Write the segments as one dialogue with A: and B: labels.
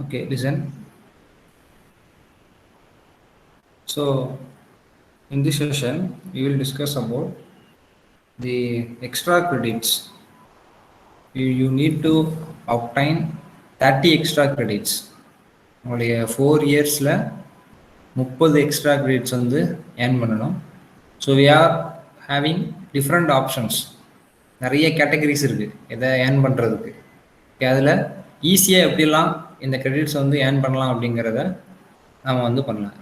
A: Okay, listen. So, in this session, we will discuss about the extra credits. You need to obtain 30 extra credits. உங்களுடைய 4 இயர்ஸில் 30 extra credits வந்து earn பண்ணணும். So we are having different options. நிறைய categories இருக்குது எதை earn பண்ணுறதுக்கு. அதில் ஈஸியாக எப்படிலாம் இந்த கிரெடிட்ஸ் வந்து ஏர்ன் பண்ணலாம் அப்படிங்கிறத நம்ம வந்து பண்ணலாம்.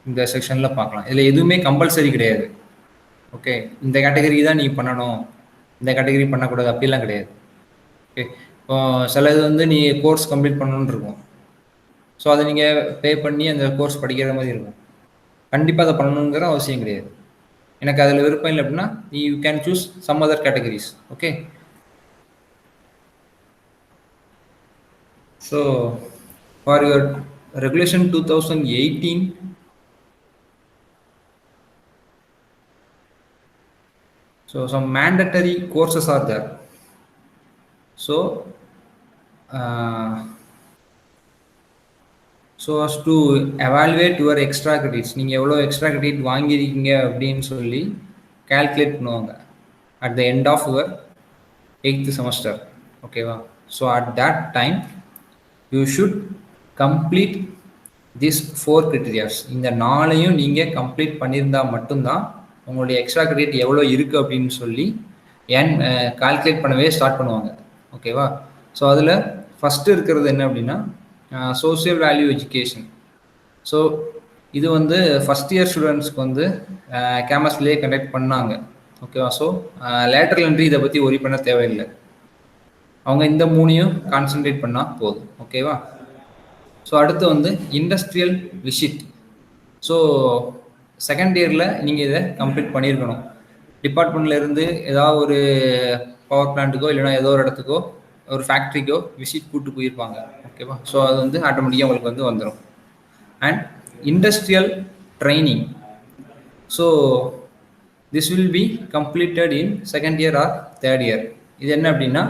A: இந்த செக்ஷனில் பார்க்கலாம். இதில் எதுவுமே கம்பல்சரி கிடையாது. ஓகே, இந்த கேட்டகரி தான் நீ பண்ணணும், இந்த கேட்டகரி பண்ணக்கூடாது அப்படிலாம் கிடையாது. ஓகே, இப்போ சில இது வந்து நீ கோர்ஸ் கம்ப்ளீட் பண்ணணுன்னு இருக்கும். ஸோ அதை நீங்கள் பே பண்ணி அந்த கோர்ஸ் படிக்கிற மாதிரி இருக்கும். கண்டிப்பாக அதை பண்ணணுங்கிற அவசியம் கிடையாது. எனக்கு அதில் விருப்பம் இல்லை அப்படின்னா you can choose some other categories. Okay, so for your regulation 2018, so some mandatory courses are there. So as to evaluate your extra credits, நீங்கள் எவ்வளோ எக்ஸ்ட்ரா கிரெடிட் வாங்கியிருக்கீங்க அப்படின்னு சொல்லி கால்குலேட் பண்ணுவாங்க at the end of your 8th semester. ஓகேவா? So at that time you should complete these 4 criteria. இந்த 4ஐயும் நீங்கள் complete பண்ணியிருந்தால் மட்டும்தான் உங்களுடைய எக்ஸ்ட்ரா கிரெடிட் எவ்வளோ இருக்குது அப்படின்னு சொல்லி கால்குலேட் பண்ணவே ஸ்டார்ட் பண்ணுவாங்க. ஓகேவா? ஸோ அதில் ஃபஸ்ட்டு இருக்கிறது என்ன அப்படின்னா சோசியல் வேல்யூ எஜுகேஷன். ஸோ இது வந்து ஃபஸ்ட் இயர் ஸ்டூடெண்ட்ஸ்க்கு வந்து கேம்பஸ்லேயே கண்டக்ட் பண்ணாங்க. ஓகேவா? ஸோ லேட்டரல் என்ட்ரி இதை பற்றி ஒரி பண்ண தேவையில்லை. அவங்க இந்த 3ஐயும் கான்சன்ட்ரேட் பண்ணால் போதும். ஓகேவா? ஸோ அடுத்து வந்து இண்டஸ்ட்ரியல் விசிட். ஸோ செகண்ட் இயரில் நீங்கள் இதை கம்ப்ளீட் பண்ணியிருக்கணும். டிபார்ட்மெண்ட்லேருந்து ஏதாவது ஒரு பவர் பிளான்ட்டுக்கோ இல்லைனா ஏதோ ஒரு இடத்துக்கோ ஒரு ஃபேக்ட்ரிக்கோ விசிட் கூப்பிட்டு போயிருப்பாங்க. ஓகேவா? ஸோ அது வந்து ஆட்டோமேட்டிக்காக உங்களுக்கு வந்து வந்துடும். And industrial training. So this will be completed in second year or third year. இது என்ன அப்படின்னா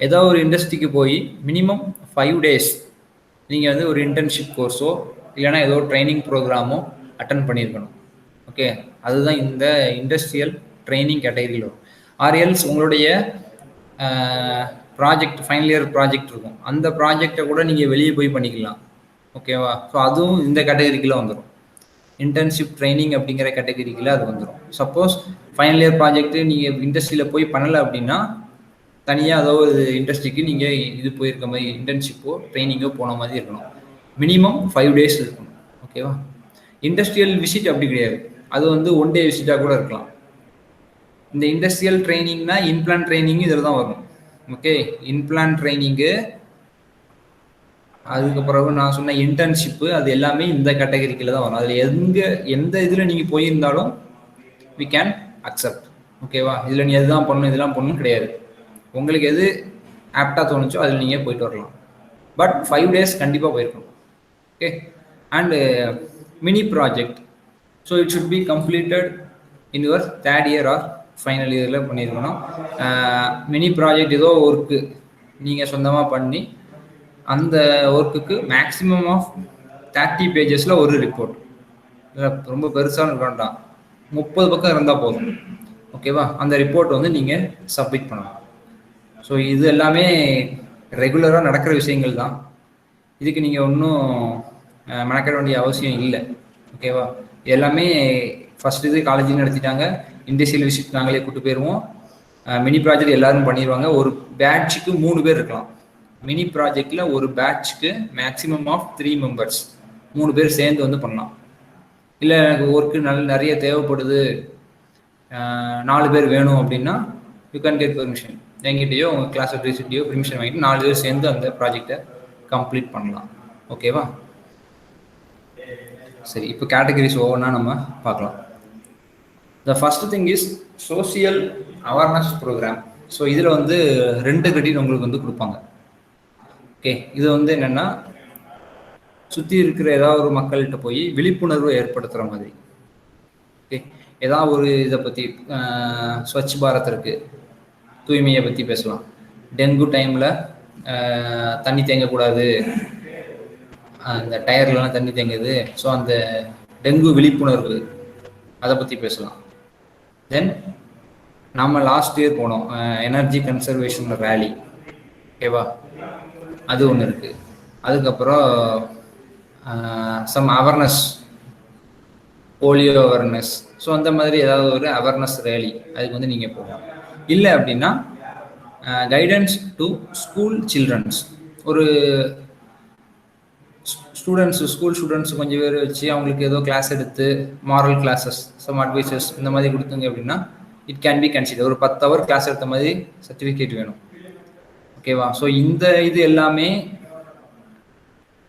A: ஏதோ ஒரு இண்டஸ்ட்ரிக்கு போய் மினிமம் 5 days நீங்கள் வந்து ஒரு இன்டர்ன்ஷிப் கோர்ஸோ இல்லைனா ஏதோ ட்ரைனிங் ப்ரோக்ராமோ அட்டன் பண்ணியிருக்கணும். ஓகே, அதுதான் இந்த இண்டஸ்ட்ரியல் ட்ரைனிங் கேட்டகரியில் வரும். ஆர்எல்ஸ் உங்களுடைய ப்ராஜெக்ட் ஃபைனல் இயர் ப்ராஜெக்ட் இருக்கும், அந்த ப்ராஜெக்டை கூட நீங்கள் வெளியே போய் பண்ணிக்கலாம். ஓகேவா? ஸோ அதுவும் இந்த கேட்டகரிக்குள்ளே வந்துடும். இன்டர்ன்ஷிப் ட்ரைனிங் அப்படிங்கிற கேட்டகரிக்குள்ளே அது வந்துடும். சப்போஸ் ஃபைனல் இயர் ப்ராஜெக்ட்டு நீங்கள் இண்டஸ்ட்ரியில் போய் பண்ணலை அப்படின்னா தனியாக ஏதோ ஒரு இண்டஸ்ட்ரிக்கு நீங்கள் இது போயிருக்க மாதிரி இன்டர்ன்ஷிப்போ ட்ரைனிங்கோ போன மாதிரி இருக்கணும். மினிமம் 5 days இருக்கணும். ஓகேவா? இண்டஸ்ட்ரியல் விசிட் அப்படி கிடையாது, அது வந்து 1 day விசிட்டாக கூட இருக்கலாம். இந்த இண்டஸ்ட்ரியல் ட்ரைனிங்னா இன்பிளான் ட்ரைனிங் இதில் தான் வரும். ஓகே, இன்பிளான் ட்ரைனிங்கு, அதுக்கப்புறம் நான் சொன்ன இன்டர்ன்ஷிப்பு, அது எல்லாமே இந்த கேட்டகரிக்கில் தான் வரும். அதில் எந்த இதில் நீங்கள் போயிருந்தாலும் வி கேன் அக்செப்ட். ஓகேவா? இதில் நீ எதுதான் பண்ணணும் இதெல்லாம் பண்ணணும் கிடையாது. உங்களுக்கு எது ஆப்டாக தோணுச்சோ அதில் நீங்கள் போயிட்டு வரலாம். பட் 5 days கண்டிப்பாக போயிருக்கணும். Okay, and mini project. So it should be completed in your third year R final இயரில் பண்ணியிருக்கணும். மினி ப்ராஜெக்ட் ஏதோ ஒர்க்கு நீங்கள் சொந்தமாக பண்ணி அந்த ஒர்க்குக்கு மேக்ஸிமம் ஆஃப் 30 pages ஒரு ரிப்போர்ட். ரொம்ப பெருசாக வேண்டாம், 30 பக்கம் இருந்தால் போதும். ஓகேவா? அந்த ரிப்போர்ட் வந்து நீங்கள் சப்மிட் பண்ணலாம். ஸோ இது எல்லாமே ரெகுலராக நடக்கிற விஷயங்கள் தான். இதுக்கு நீங்கள் ஒன்றும் மெனக்கிட வேண்டிய அவசியம் இல்லை. ஓகேவா? எல்லாமே ஃபஸ்ட் இது காலேஜில் நடத்திட்டாங்க. இண்டஸ்ட்ரியல் விசிட் நாங்களே கூப்பிட்டு போயிடுவோம். மினி ப்ராஜெக்ட் எல்லோரும் பண்ணிடுவாங்க. ஒரு பேட்சுக்கு 3 பேர் இருக்கலாம். மினி ப்ராஜெக்டில் ஒரு பேட்சுக்கு மேக்ஸிமம் ஆஃப் 3 members, 3 பேர் சேர்ந்து வந்து பண்ணலாம். இல்லை எனக்கு ஒர்க்கு நிறைய தேவைப்படுது, 4 பேர் வேணும் அப்படின்னா யூ கேன் கெட் பெர்மிஷன். என்கிட்டயோ உங்கள் கிளாஸ் அட்வைசர்கிட்டயோ பெர்மிஷன் வாங்கிட்டு 4 பேர் சேர்ந்து அந்த ப்ராஜெக்டை கம்ப்ளீட் பண்ணலாம். ஓகேவா? சரி, இப்போ கேட்டகரிஸ் ஒவ்வொன்றா நம்ம பார்க்கலாம். The first thing is social awareness programme. So இதில் வந்து 2 கிரெடிட் உங்களுக்கு வந்து கொடுப்பாங்க. ஓகே, இது வந்து என்னென்னா சுற்றி இருக்கிற ஏதாவது ஒரு மக்கள்கிட்ட போய் விழிப்புணர்வு ஏற்படுத்துகிற மாதிரி. ஓகே, ஏதாவது ஒரு இதை பற்றி ஸ்வச் பாரத் இருக்குது, தூய்மையை பற்றி பேசலாம். டெங்கு டைமில் தண்ணி தேங்கக்கூடாது, அந்த டயர்லாம் தண்ணி தேங்குது. ஸோ அந்த டெங்கு விழிப்புணர்வு அதை பற்றி பேசலாம். தென் நம்ம லாஸ்ட் இயர் போனோம் எனர்ஜி கன்சர்வேஷன் ரேலி, ஓகேவா, அது ஒன்று இருக்குது. அதுக்கப்புறம் some awareness, polio awareness, so அந்த மாதிரி ஏதாவது ஒரு அவேர்னஸ் ரேலி அதுக்கு வந்து நீங்கள் போகலாம். இல்லை அப்படின்னா கைடன்ஸ் டு ஸ்கூல் சில்ட்ரன்ஸ், ஒரு ஸ்கூல் ஸ்டூடெண்ட்ஸ் கொஞ்சம் பேர் வச்சு அவங்களுக்கு ஏதோ கிளாஸ் எடுத்து மாரல் கிளாஸஸ், சம் அட்வைசஸ் இந்த மாதிரி கொடுத்தீங்க அப்படின்னா இட் கேன் பி கன்சிடர். ஒரு 10 hour கிளாஸ் எடுத்த மாதிரி சர்டிஃபிகேட் வேணும், ஓகேவா. ஸோ இந்த இது எல்லாமே,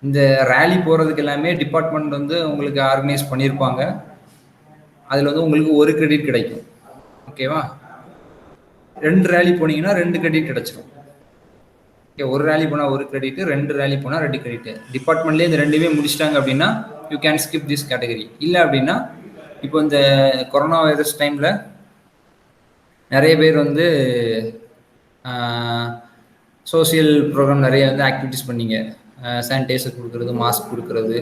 A: இந்த ரேலி போகிறதுக்கு எல்லாமே டிபார்ட்மெண்ட் வந்து உங்களுக்கு ஆர்கனைஸ் பண்ணியிருப்பாங்க. அதில் வந்து உங்களுக்கு 1 credit கிடைக்கும், ஓகேவா. 2 ரேலி போனீங்கன்னா 2 credit கிடைச்சிடும். ஓகே, 1 ரேலி போனால் 1 credit, 2 ரேலி போனால் 2 credit. டிபார்ட்மெண்ட்லேயே இந்த 2மே முடிச்சிட்டாங்க அப்படின்னா you can skip this category. இல்லை அப்படின்னா இப்போ இந்த கொரோனா வைரஸ் டைமில் நிறைய பேர் வந்து சோசியல் ப்ரோக்ராம் நிறைய வந்து ஆக்டிவிட்டிஸ் பண்ணீங்க, சானிடைசர் கொடுக்குறது, மாஸ்க் கொடுக்குறது,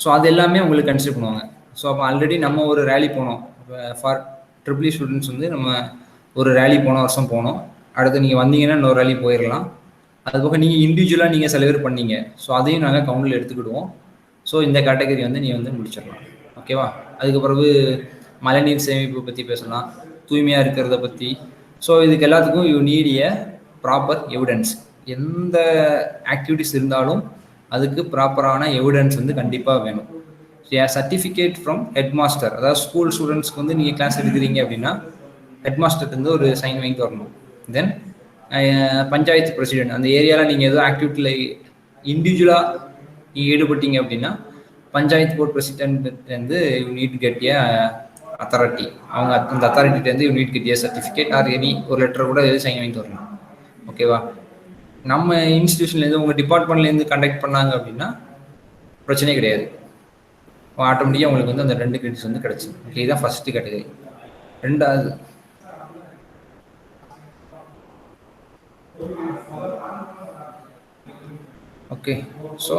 A: ஸோ அது எல்லாமே உங்களுக்கு கன்சிடர் பண்ணுவாங்க. ஸோ அப்போ ஆல்ரெடி நம்ம ஒரு ரேலி போனோம் ஃபார் ட்ரிபிள் ஸ்டூடெண்ட்ஸ் வந்து நம்ம ஒரு ரேலி போன வருஷம் போனோம். அடுத்து நீங்கள் வந்தீங்கன்னா இன்னொரு ரேலி போயிடலாம். அதுபோக நீங்கள் இண்டிவிஜுவலாக நீங்கள் சில பேர் பண்ணீங்க, ஸோ அதையும் நாங்கள் கவுண்டில் எடுத்துக்கிடுவோம். ஸோ இந்த கேட்டகரி வந்து நீங்கள் வந்து முடிச்சிடலாம், ஓகேவா. அதுக்கு பிறகு மழைநீர் சேமிப்பு பற்றி பேசலாம், தூய்மையாக இருக்கிறத பற்றி. ஸோ இதுக்கு எல்லாத்துக்கும் you need a proper evidence. எந்த ஆக்டிவிட்டிஸ் இருந்தாலும் அதுக்கு ப்ராப்பரான எவிடன்ஸ் வந்து கண்டிப்பாக வேணும். சர்டிஃபிகேட் ஃப்ரம் ஹெட் மாஸ்டர், அதாவது ஸ்கூல் ஸ்டூடெண்ட்ஸ்க்கு வந்து நீங்கள் கிளாஸ் எடுக்கிறீங்க அப்படின்னா ஹெட் மாஸ்டர்லேருந்து ஒரு சைன் வாங்கிட்டு வரணும். தென் பஞ்சாயத்து பிரசிடென்ட், அந்த ஏரியாவில் நீங்கள் ஏதோ ஆக்டிவிட்டியில் இண்டிவிஜுவலாக நீங்கள் ஈடுபட்டீங்க அப்படின்னா பஞ்சாயத்து போர்ட் பிரசிடென்ட்லேருந்து you need get a authority. அவங்க அந்த அத்தாரிட்டிலேருந்து you need get a certificate or any ஒரு லெட்டர் கூட எது சைன் வாங்கிட்டு வரணும், ஓகேவா. நம்ம இன்ஸ்டியூஷன்லேருந்து உங்கள் டிபார்ட்மெண்ட்லேருந்து கண்டக்ட் பண்ணாங்க அப்படின்னா பிரச்சனையே கிடையாது, ஆட்டோமேட்டிக்காக உங்களுக்கு வந்து அந்த 2 credits வந்து கிடச்சிடும். ஓகே, இதுதான் ஃபஸ்ட்டு கேட்டகரி. ரெண்டாவது okay, so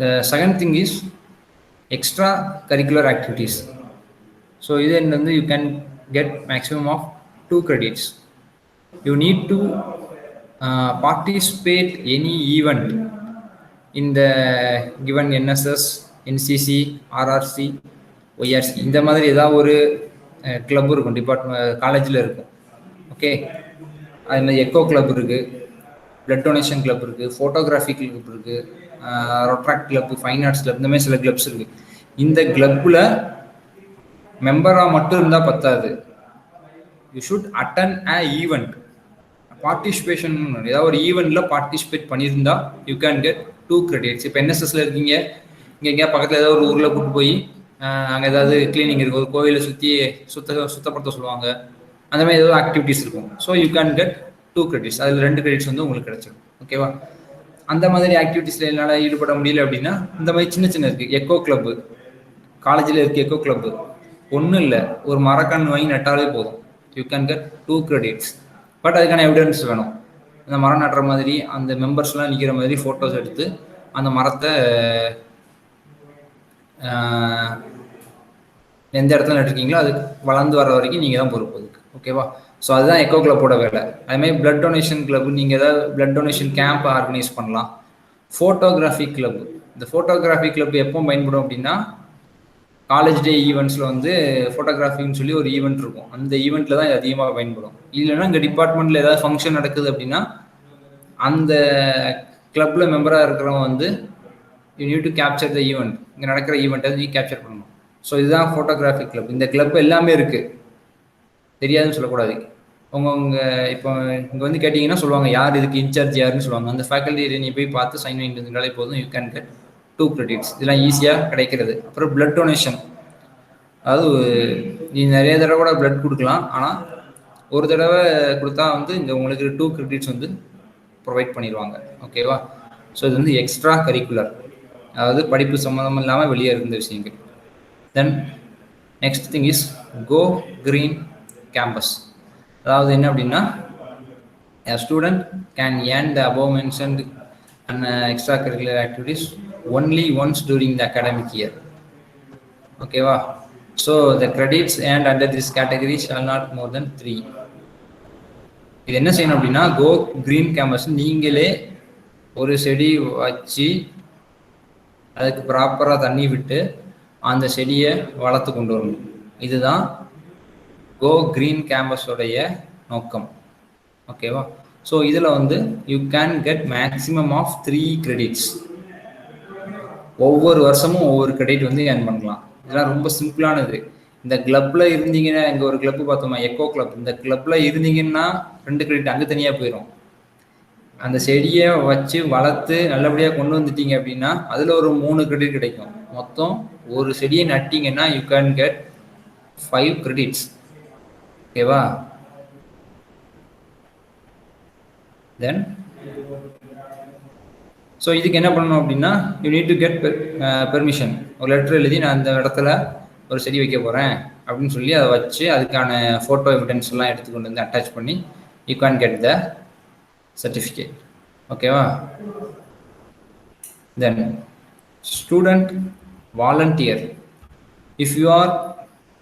A: the second thing is extra curricular activities. So then you can get maximum of 2 credits. You need to participate any event in the given NSS, NCC, RRC, YRC, இந்த மாதிரி ஏதாவது ஒரு club இருக்கும், department காலேஜில் இருக்கும், okay. அது மாதிரி echo club இருக்குது, பிளட் டொனேஷன் கிளப் இருக்குது, ஃபோட்டோகிராஃபி கிளப் இருக்குது, ரொட்ராக்ட் கிளப், ஃபைன் ஆர்ட்ஸ் கிளப், இந்த மாதிரி சில கிளப்ஸ் இருக்குது. இந்த கிளப்பில் மெம்பராக மட்டும் இருந்தால் பத்தாது, you should attend a event. Participation, ஏதாவது ஒரு ஈவெண்ட்டில் பார்ட்டிசிபேட் பண்ணியிருந்தா யூ கேன் கெட் 2 credits. இப்போ என்எஸ்எஸ்ல இருக்கீங்க, இங்கே எங்கேயா பக்கத்தில் ஏதாவது ஒரு ஊரில் கூப்பிட்டு போய் அங்கே ஏதாவது கிளீனிங் இருக்குது, ஒரு கோயிலை சுற்றி சுத்தப்படுத்த சொல்லுவாங்க, அந்த மாதிரி ஏதாவது ஆக்டிவிட்டிஸ் இருக்கும். So you can get 2 credits. அதில் 2 credits வந்து உங்களுக்கு கிடைச்சிடும், ஓகேவா. அந்த மாதிரி ஆக்டிவிட்டீஸில் என்னால் ஈடுபட முடியல அப்படின்னா இந்த மாதிரி சின்ன சின்ன இருக்குது. எக்கோ கிளப்பு, காலேஜில் இருக்குது எக்கோ கிளப்பு, ஒன்றும் இல்லை, ஒரு மரக்கன்று வாங்கி நட்டாலே போதும், you can get 2 credits. But அதுக்கான எவிடன்ஸ் வேணும். அந்த மரம் நட்டுற மாதிரி, அந்த மெம்பர்ஸ்லாம் நிற்கிற மாதிரி ஃபோட்டோஸ் எடுத்து அந்த மரத்தை எந்த இடத்துல நட்டுருக்கீங்களோ அது வளர்ந்து வர வரைக்கும் நீங்கள் தான் பொறுப்பு அதுக்கு, ஓகேவா. ஸோ அதுதான் எக்கோ கிளப்போட வேலை. அதுமாதிரி பிளட் டொனேஷன் கிளப், நீங்கள் ஏதாவது பிளட் டொனேஷன் கேம்ப் ஆர்கனைஸ் பண்ணலாம். ஃபோட்டோகிராஃபி கிளப், இந்த ஃபோட்டோகிராஃபி கிளப் எப்போ பயன்படும் அப்படின்னா காலேஜ் டே ஈவெண்ட்ஸில் வந்து ஃபோட்டோகிராஃபின்னு சொல்லி ஒரு ஈவெண்ட் இருக்கும், அந்த ஈவெண்ட்டில் தான் இது அதிகமாக பயன்படும். இல்லைன்னா இங்கே டிபார்ட்மெண்ட்டில் ஏதாவது ஃபங்க்ஷன் நடக்குது அப்படின்னா அந்த கிளப்பில் மெம்பராக இருக்கிறவங்க வந்து you need to capture the event, இங்கே நடக்கிற ஈவெண்ட்டை நீ கேப்சர் பண்ணணும். ஸோ இதுதான் ஃபோட்டோகிராஃபி கிளப். இந்த கிளப் எல்லாமே இருக்குது, தெரியாதுன்னு சொல்லக்கூடாது. உங்க இப்போ இங்கே வந்து கேட்டிங்கன்னா சொல்லுவாங்க யார் இதுக்கு இன்சார்ஜ் யாருன்னு சொல்லுவாங்க. அந்த ஃபேக்கல்ட்டி நீ போய் பார்த்து சைன் வாங்கிட்டு இருந்தாலே போதும், யூ கேன் கெட் 2 credits. இதெல்லாம் ஈஸியாக கிடைக்கிறது. அப்புறம் பிளட் டொனேஷன், அதாவது நீ நிறைய தடவை கூட பிளட் கொடுக்கலாம், ஆனால் ஒரு தடவை கொடுத்தா வந்து இந்த உங்களுக்கு 2 credits வந்து ப்ரொவைட் பண்ணிடுவாங்க, ஓகேவா. ஸோ இது வந்து எக்ஸ்ட்ரா கரிக்குலர், அதாவது படிப்பு சம்மந்தம் இல்லாமல் வெளியே இருந்த விஷயங்கள். Then next thing is go green campus. அதாவது என்ன அப்படின்னா, a student can earn the above mentioned and extracurricular activities only once during the academic year. Okay, wow. So the credits earned under this category shall not more than 3. இது என்ன செய்யணும் அப்படின்னா, கோ green campus நீங்களே ஒரு செடி வச்சு அதுக்கு ப்ராப்பராக தண்ணி விட்டு அந்த செடியை வளர்த்து கொண்டு வரணும். இதுதான் கோ கிரீன் கேம்பஸோடைய நோக்கம். ஓகேவா? ஸோ இதில் வந்து you can get maximum of 3 credits. ஒவ்வொரு வருஷமும் ஒவ்வொரு கிரெடிட் வந்து ஏர்ன் பண்ணலாம். இதெல்லாம் ரொம்ப சிம்பிளானது. இந்த கிளப்ல இருந்தீங்கன்னா, இங்கே ஒரு கிளப் பார்த்தோமா, எக்கோ கிளப். இந்த கிளப்ல இருந்தீங்கன்னா 2 கிரெடிட் அங்கே தனியாக போயிடும். அந்த செடியை வச்சு வளர்த்து நல்லபடியாக கொண்டு வந்துட்டீங்க அப்படின்னா அதில் ஒரு 3 கிரெடிட் கிடைக்கும். மொத்தம் ஒரு செடியை நட்டிங்கன்னா யூ கேன் கெட் 5 கிரெடிட்ஸ். ஓகேவா? தென் ஸோ இதுக்கு என்ன பண்ணணும் அப்படின்னா, you need to get permission. ஒரு லெட்டர் எழுதி நான் இந்த இடத்துல ஒரு செடி வைக்க போகிறேன் அப்படின்னு சொல்லி அதை வச்சு அதுக்கான ஃபோட்டோ எவிடன்ஸ் எல்லாம் எடுத்துக்கொண்டு வந்து அட்டாச் பண்ணி you can get the certificate. ஓகேவா? Then student volunteer. If you are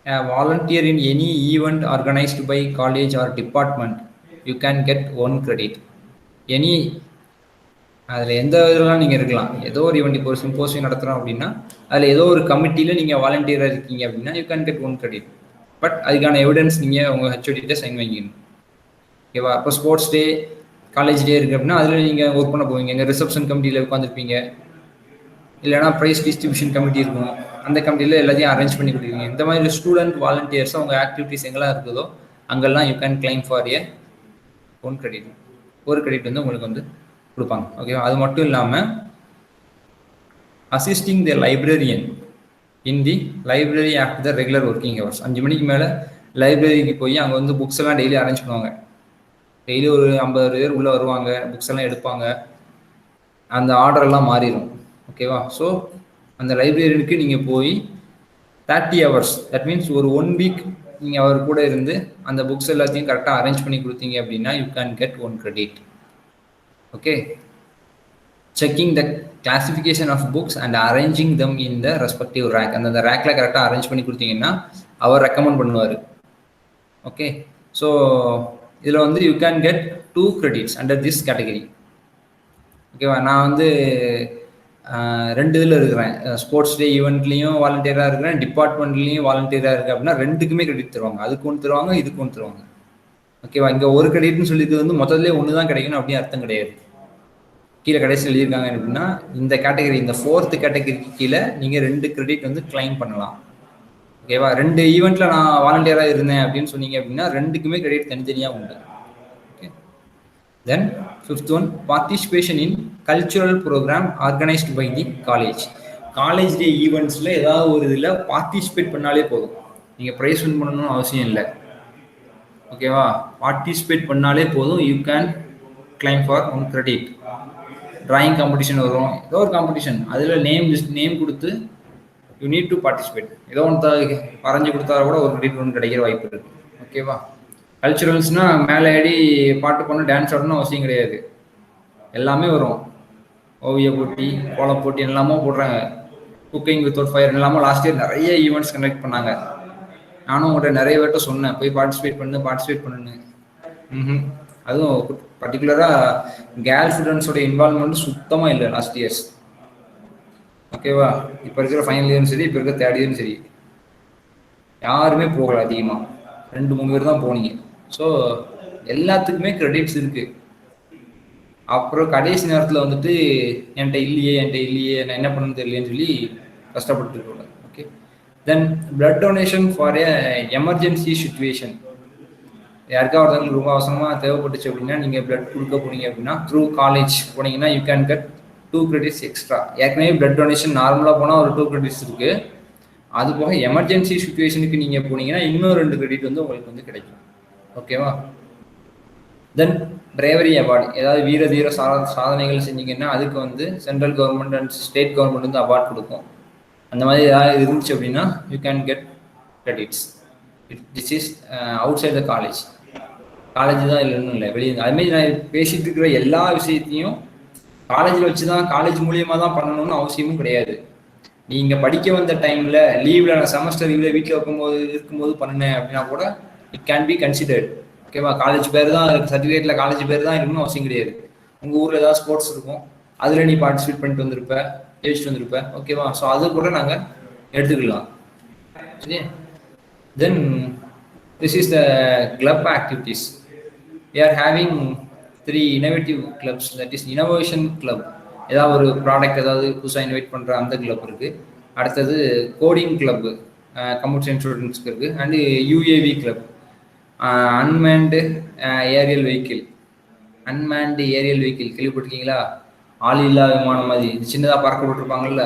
A: a volunteer in any event organized by college or department, you can get 1 credit. Any அதில் எந்த இதெல்லாம் நீங்கள் இருக்கலாம். ஏதோ ஒரு ஈவெண்ட், இப்போ ஒரு சிம்போசியம் நடத்துகிறோம் அப்படின்னா அதில் ஏதோ ஒரு கமிட்டியில் நீங்கள் வாலண்டியராக இருக்கீங்க அப்படின்னா you can get 1 credit. But அதுக்கான எவிடன்ஸ் நீங்கள் உங்கள் ஹெச்ஓடிட்ட சைன் வாங்கிக்கணும். ஓகேவா? இப்போ ஸ்போர்ட்ஸ் டே, காலேஜ் டே இருக்குது அப்படின்னா அதில் நீங்கள் ஒர்க் பண்ண போவீங்க. எங்கள் ரிசப்ஷன் கமிட்டியில் உட்காந்துருப்பீங்க, இல்லைனா ப்ரைஸ் டிஸ்ட்ரிபியூஷன் கமிட்டி இருக்கும், அந்த கமிட்டியில் எல்லாத்தையும் அரேஞ்ச் பண்ணி கொடுக்குறீங்க. இந்த மாதிரி ஸ்டூடெண்ட் வாலண்டியர்ஸ் அவங்க ஆக்டிவிட்டிஸ் எங்கெல்லாம் இருக்குதோ அங்கெல்லாம் you can claim for A 1 credit. ஒரு கிரெடிட் வந்து உங்களுக்கு வந்து கொடுப்பாங்க. ஓகேவா? அது மட்டும் இல்லாமல் assisting the librarian in the library after the regular working hours. 5 மணிக்கு மேலே லைப்ரரிக்கு போய் அங்கே வந்து புக்ஸ் எல்லாம் டெய்லி அரேஞ்ச் பண்ணுவாங்க. டெய்லி ஒரு 50 பேர் உள்ளே வருவாங்க, புக்ஸ் எல்லாம் எடுப்பாங்க, அந்த ஆர்டரெல்லாம் மாறிடும். ஓகேவா? ஸோ அந்த லைப்ரரியனுக்கு நீங்கள் போய் 30 hours, தட் மீன்ஸ் ஒரு 1 week நீங்கள் அவர் கூட இருந்து அந்த புக்ஸ் எல்லாத்தையும் கரெக்டாக அரேஞ்ச் பண்ணி கொடுத்தீங்க அப்படின்னா you can get 1 credit. Okay? Checking the classification of books and arranging them in the respective rack. அந்த ரேக்கில் கரெக்டாக அரேஞ்ச் பண்ணி கொடுத்தீங்கன்னா அவர் ரெக்கமெண்ட் பண்ணுவார். ஓகே? ஸோ இதில் வந்து you can get 2 credits under this category. ஓகேவா? நான் வந்து 2 இதில் இருக்கிறேன். ஸ்போர்ட்ஸ் டே ஈவெண்ட்லேயும் வாலண்டியராக இருக்கிறேன், டிபார்ட்மெண்ட்லேயும் வாலண்டியராக இருக்கேன் அப்படின்னா 2க்குமே கிரெடிட் தருவாங்க. அதுக்கு ஒன்று தருவாங்க, இதுக்கு ஒன்று தருவாங்க. ஓகேவா? இங்கே 1 creditனு சொல்லியிருக்கிறது வந்து மொத்தத்திலே 1 தான் கிடைக்கணும் அப்படின்னு அர்த்தம் கிடையாது. கீழே கடைசி எழுதியிருக்காங்க அப்படின்னா இந்த கேட்டகரி, இந்த 4th கேட்டகரிக்கு கீழே நீங்கள் 2 credit வந்து கிளைம் பண்ணலாம். ஓகேவா? 2 ஈவெண்ட்டில் நான் வாலண்டியராக இருந்தேன் அப்படின்னு சொன்னீங்க அப்படின்னா 2க்குமே கிரெடிட் தனித்தனியாக உண்டு. Okay? Then 5th one, participation in cultural program organised by the college. College day ஈவெண்ட்ஸில் ஏதாவது ஒரு இதில் பார்ட்டிசிபேட் பண்ணாலே போதும். நீங்கள் ப்ரைஸ் வின் பண்ணணும்னு அவசியம் இல்லை. ஓகேவா? பார்ட்டிசிபேட் பண்ணாலே போதும், you can claim for 1 credit. Drawing competition வரும், ஏதோ ஒரு காம்படிஷன், அதில் நேம் கொடுத்து யூ நீட் டு பார்ட்டிசிபேட். ஏதோ ஒன்று வரைஞ்சி கொடுத்தா கூட 1 credit ஒன்று கிடைக்கிற வாய்ப்பு இருக்குது. ஓகேவா? கல்ச்சுரல்ஸ்னால் மேலே ஏடி பாட்டு பண்ண டான்ஸ் ஆடணும் அவசியம் கிடையாது, எல்லாமே வரும். ஓவிய போட்டி, கோலம் போட்டி எல்லாமே போடுறாங்க. குக்கிங் வித்தவுட் ஃபயர் எல்லாமே லாஸ்ட் இயர் நிறைய ஈவெண்ட்ஸ் கண்டக்ட் பண்ணாங்க. நானும் உங்கள்கிட்ட நிறைய பேர்ட்ட சொன்னேன் போய் பார்ட்டிசிபேட் பண்ணுன்னு. அதுவும் பர்டிகுலராக கேர்ள் ஸ்டூடெண்ட்ஸோட இன்வால்மெண்ட் சுத்தமாக இல்லை லாஸ்ட் இயர்ஸ். ஓகேவா? இப்போ இருக்கிற ஃபைனல் இயரும் சரி, இப்போ இருக்கிற 3rd இயரும் சரி, யாருமே போகல. அதிகமாக 2-3 பேர் தான் போனீங்க. ஸோ எல்லாத்துக்குமே கிரெடிட்ஸ் இருக்குது. அப்புறம் கடைசி நேரத்தில் வந்துட்டு என்கிட்ட இல்லையே நான் என்ன பண்ணணும்னு தெரியலேன்னு சொல்லி கஷ்டப்பட்டு இருக்கக்கூடாது. Okay? Then blood donation for a emergency situation. யாருக்கா ஒருத்தவங்களுக்கு ரொம்ப அவசரமாக தேவைப்பட்டுச்சு அப்படின்னா நீங்கள் பிளட் கொடுக்க போனீங்க அப்படின்னா த்ரூ காலேஜ் போனீங்கன்னா you can get 2 credits extra. ஏற்கனவே பிளட் டொனேஷன் நார்மலாக போனால் ஒரு 2 credits இருக்குது. அது போக எமர்ஜென்சி சுச்சுவேஷனுக்கு நீங்கள் போனீங்கன்னா இன்னும் 2 credit வந்து உங்களுக்கு வந்து கிடைக்கும். ஓகேவா? தென் பிரேவரி அவார்டு, ஏதாவது வீர தீர சாதனைகள் செஞ்சீங்கன்னா அதுக்கு வந்து central government and state government வந்து அவார்ட் கொடுக்கும். அந்த மாதிரி ஏதாவது இருந்துச்சு அப்படின்னா you can get credits. This is outside the college. College தான் இல்லைன்னு இல்லை, வெளியே. அதுமாதிரி நான் பேசிட்டு இருக்கிற எல்லா விஷயத்தையும் காலேஜில் வச்சு தான் காலேஜ் மூலியமாக தான் பண்ணணும்னு அவசியமும் கிடையாது. நீங்கள் படிக்க வந்த டைமில் லீவில் செமஸ்டர் லீவில் வீட்டில் இருக்கும்போது பண்ணினேன் அப்படின்னா கூட இட் கேன் பி கன்சிடர்ட். ஓகேவா? காலேஜ் பேர் தான் சர்டிஃபிகேட்டில் காலேஜ் பேர் தான் இருக்கணும்னு அவசியம் கிடையாது. உங்கள் ஊரில் ஏதாவது ஸ்போர்ட்ஸ் இருக்கும், அதில் நீ பார்ட்டிசிபேட் பண்ணிட்டு வந்திருப்ப, ஜெயிச்சுட்டு வந்திருப்ப. ஓகேவா? ஸோ அது கூட நாங்கள் எடுத்துக்கலாம். சரியா? Then this is the club activities. We are having 3 innovative clubs, that is innovation club. ஏதாவது ஒரு ப்ராடக்ட் ஏதாவது புதுசாக இன்வைட் பண்ணுற அந்த கிளப் இருக்குது. அடுத்தது கோடிங் கிளப் கம்ப்யூட்டர் சயின்ஸ் ஸ்டூடெண்ட்ஸ்க்கு இருக்குது. And UAV club unmanned aerial vehicle. Unmanned aerial vehicle கேள்விப்பட்டிருக்கீங்களா? ஆள் இல்லா விமானம் மாதிரி சின்னதாக பறக்க விட்டுருப்பாங்கல்ல.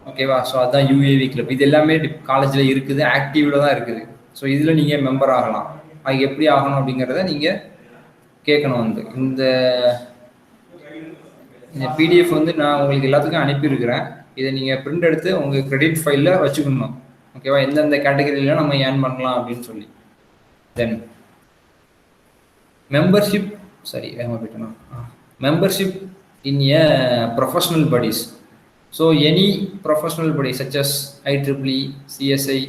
A: ஓகேவா? ஸோ அதுதான் யூஏவி கிளப். இது எல்லாமே காலேஜில் இருக்குது, ஆக்டிவில் தான் இருக்குது. ஸோ இதில் நீங்கள் மெம்பர் ஆகலாம். அது எப்படி ஆகணும் அப்படிங்கிறத நீங்கள் கேட்கணும். இந்த பிடிஎஃப் நான் உங்களுக்கு எல்லாத்துக்கும் அனுப்பியிருக்கிறேன். இதை நீங்கள் பிரிண்ட் எடுத்து உங்கள் கிரெடிட் ஃபைலில் வச்சுக்கணும். ஓகேவா? எந்தெந்த கேட்டகரியில நம்ம ஏர்ன் பண்ணலாம் அப்படின்னு சொல்லி. Then membership membership in a professional bodies. So any professional body such as IEEE, CSI,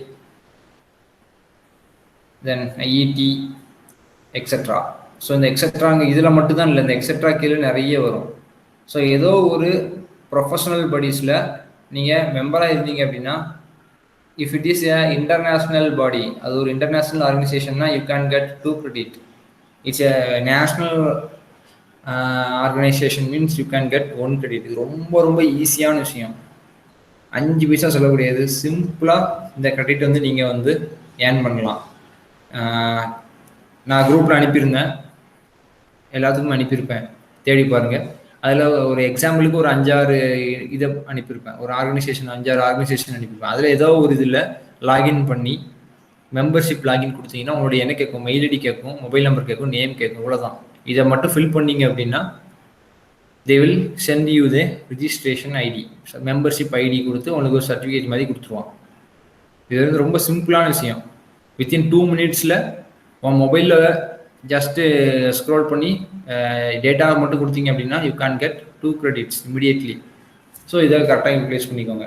A: then IET, etc. So இந்த எக்ஸெட்ராங்க இதில் மட்டும்தான் இல்லை, இந்த எக்ஸெட்ரா கீழே நிறைய வரும். ஸோ ஏதோ ஒரு ப்ரொஃபஷனல் பாடிஸில் நீங்கள் மெம்பராக இருந்தீங்க அப்படின்னா, if it is a international body, அது ஒரு இன்டர்நேஷ்னல் ஆர்கனைசேஷன்னா you can get 2 credit. It's a national organisation means you can get 1 credit. இது ரொம்ப ரொம்ப ஈஸியான விஷயம். 5 பைசா சொல்லக்கூடியது. சிம்பிளாக இந்த கிரெடிட் நீங்கள் ஏர்ன் பண்ணலாம். நான் குரூப்பில் அனுப்பியிருந்தேன், எல்லாத்துக்கும் அனுப்பியிருப்பேன், தேடி பாருங்கள். அதில் ஒரு எக்ஸாம்பிளுக்கு ஒரு 5-6 இதை அனுப்பியிருப்பேன். ஒரு ஆர்கனைசேஷன் 5-6 ஆர்கனைசேஷன் அனுப்பியிருப்பேன். அதில் ஏதோ ஒரு இதில் லாகின் பண்ணி மெம்பர்ஷிப் லாகின் கொடுத்தீங்கன்னா உங்களுடைய என்ன கேட்கும், மெயில் ஐடி கேட்கும், மொபைல் நம்பர் கேட்கும், நேம் கேட்கும். இவ்வளோதான். இதை மட்டும் ஃபில் பண்ணீங்க அப்படின்னா they will send you the registration ID, membership ID கொடுத்து உங்களுக்கு ஒரு சர்டிஃபிகேட் மாதிரி கொடுத்துருவான். இது ரொம்ப சிம்பிளான விஷயம். வித்தின் 2 minutesல உன் மொபைலில் ஜஸ்ட்டு ஸ்க்ரோல் பண்ணி டேட்டாவை மட்டும் கொடுத்தீங்க அப்படின்னா you can get 2 credits immediately. So இதை கரெக்டாக யூட்டிலைஸ் பண்ணிக்கோங்க.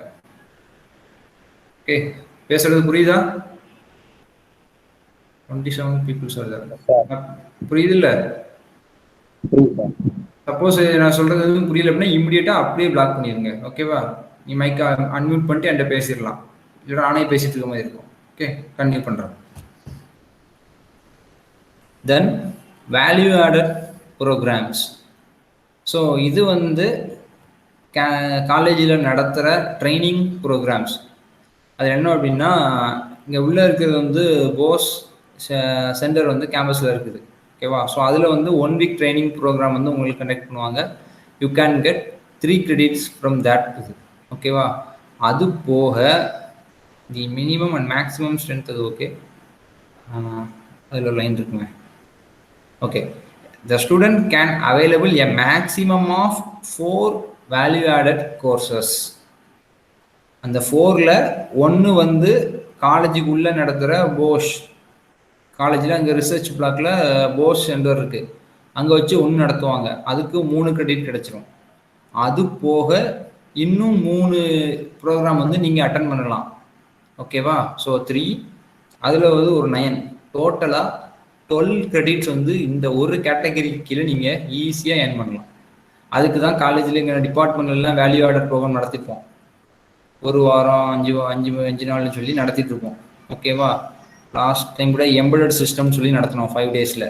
A: ஓகே, பேசுறது புரியுதா? 27 people புரியுது இல்லை? சப்போஸ் நான் சொல்றது எதுவும் புரியல அப்படின்னா இமிடியேட்டா அப்படியே பிளாக் பண்ணிடுங்க. ஓகேவா? நீ மைக்கை அன்மியூட் பண்ணிட்டு என்கிட்ட பேசிடலாம், இல்லை நானே பேசிட்டு இருக்க மாதிரி இருக்கும். ஓகே, கண்டினியூ பண்ணுறேன். தென் வேல்யூ ஆடட் ப்ரோக்ராம்ஸ். ஸோ இது காலேஜில் நடத்துகிற ட்ரைனிங் ப்ரோக்ராம்ஸ். அது என்ன அப்படின்னா, இங்கே உள்ளே இருக்கிறது போஸ் சென்டர் கேம்பஸில் இருக்குது. ஓகேவா? ஸோ அதில் 1 week ட்ரைனிங் ப்ரோக்ராம் உங்களுக்கு கண்டக்ட் பண்ணுவாங்க. You can get 3 credits from that. ஓகேவா? அது போக the minimum and maximum strength அது. ஓகே, அதில் ஒரு லைன் இருக்குங்க. Okay, the student can available a maximum of 4 value added courses. அந்த 4ல் 1 காலேஜுக்கு உள்ளே நடத்துகிற போஷ் காலேஜில் அங்கே ரிசர்ச் பிளாக்ல போஸ் சென்டர் இருக்குது, அங்கே வச்சு 1 நடத்துவாங்க. அதுக்கு 3 credit கிடச்சிரும். அது போக இன்னும் 3 ப்ரோக்ராம் நீங்கள் அட்டன் பண்ணலாம். ஓகேவா? ஸோ 3, அதில் ஒரு 9, டோட்டலாக 12 credits இந்த ஒரு கேட்டகரிக்கு கீழே நீங்கள் ஈஸியாக ஏர்ன் பண்ணலாம். அதுக்கு தான் காலேஜில் எங்கள் டிபார்ட்மெண்ட்லாம் வேல்யூ ஆடட் ப்ரோக்ராம் நடத்திப்போம். 1 வாரம் 5 நாள்னு சொல்லி நடத்திட்டு இருப்போம். ஓகேவா? லாஸ்ட் டைம் கூட எம்பெடட் சிஸ்டம் சொல்லி நடத்தினோம் 5 daysல.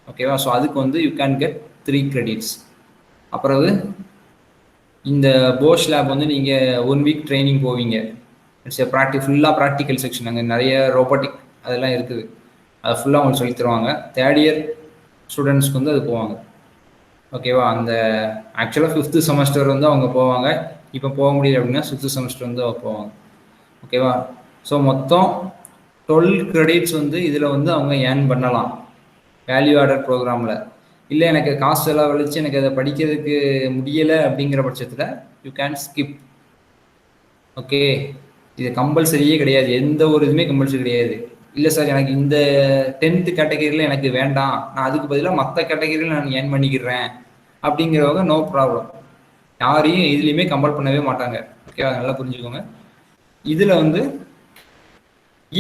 A: ஓகேவா? ஸோ அதுக்கு யூ கேன் கெட் 3 credits. அப்புறம் இந்த போஷ் லேப் நீங்கள் 1 week ட்ரைனிங் போவீங்க. இட்ஸ் ஃபுல்லாக ப்ராக்டிக்கல் செக்ஷன். அங்கே நிறைய ரோபோட்டிக் அதெல்லாம் இருக்குது. அதை ஃபுல்லாக உங்களுக்கு சொல்லி தருவாங்க. 3rd year ஸ்டூடெண்ட்ஸ்க்கு அது போவாங்க. ஓகேவா? அந்த ஆக்சுவலாக 5th semester அவங்க போவாங்க. இப்போ போக முடியல அப்படின்னா 6th semester அவங்க போவாங்க. ஓகேவா? ஸோ மொத்தம் 12 credits இதில் அவங்க ஏர்ன் பண்ணலாம் வேல்யூ ஆடட் ப்ரோக்ராமில். இல்லை எனக்கு காசு செலவழித்து எனக்கு அதை படிக்கிறதுக்கு முடியலை அப்படிங்கிற பட்சத்தில் யூ கேன் ஸ்கிப். ஓகே, இது கம்பல்சரியே கிடையாது, எந்த ஒரு இதுவுமே கம்பல்சரி கிடையாது. இல்லை சார் எனக்கு இந்த 10th கேட்டகரியில் எனக்கு வேண்டாம், நான் அதுக்கு பதிலாக மற்ற கேட்டகரியில் நான் ஏர்ன் பண்ணிக்கிறேன் அப்படிங்கிறவங்க நோ ப்ராப்ளம், யாரையும் இதுலேயுமே கம்பல் பண்ணவே மாட்டாங்க. ஓகேவா, நல்லா புரிஞ்சுக்கோங்க. இதில் வந்து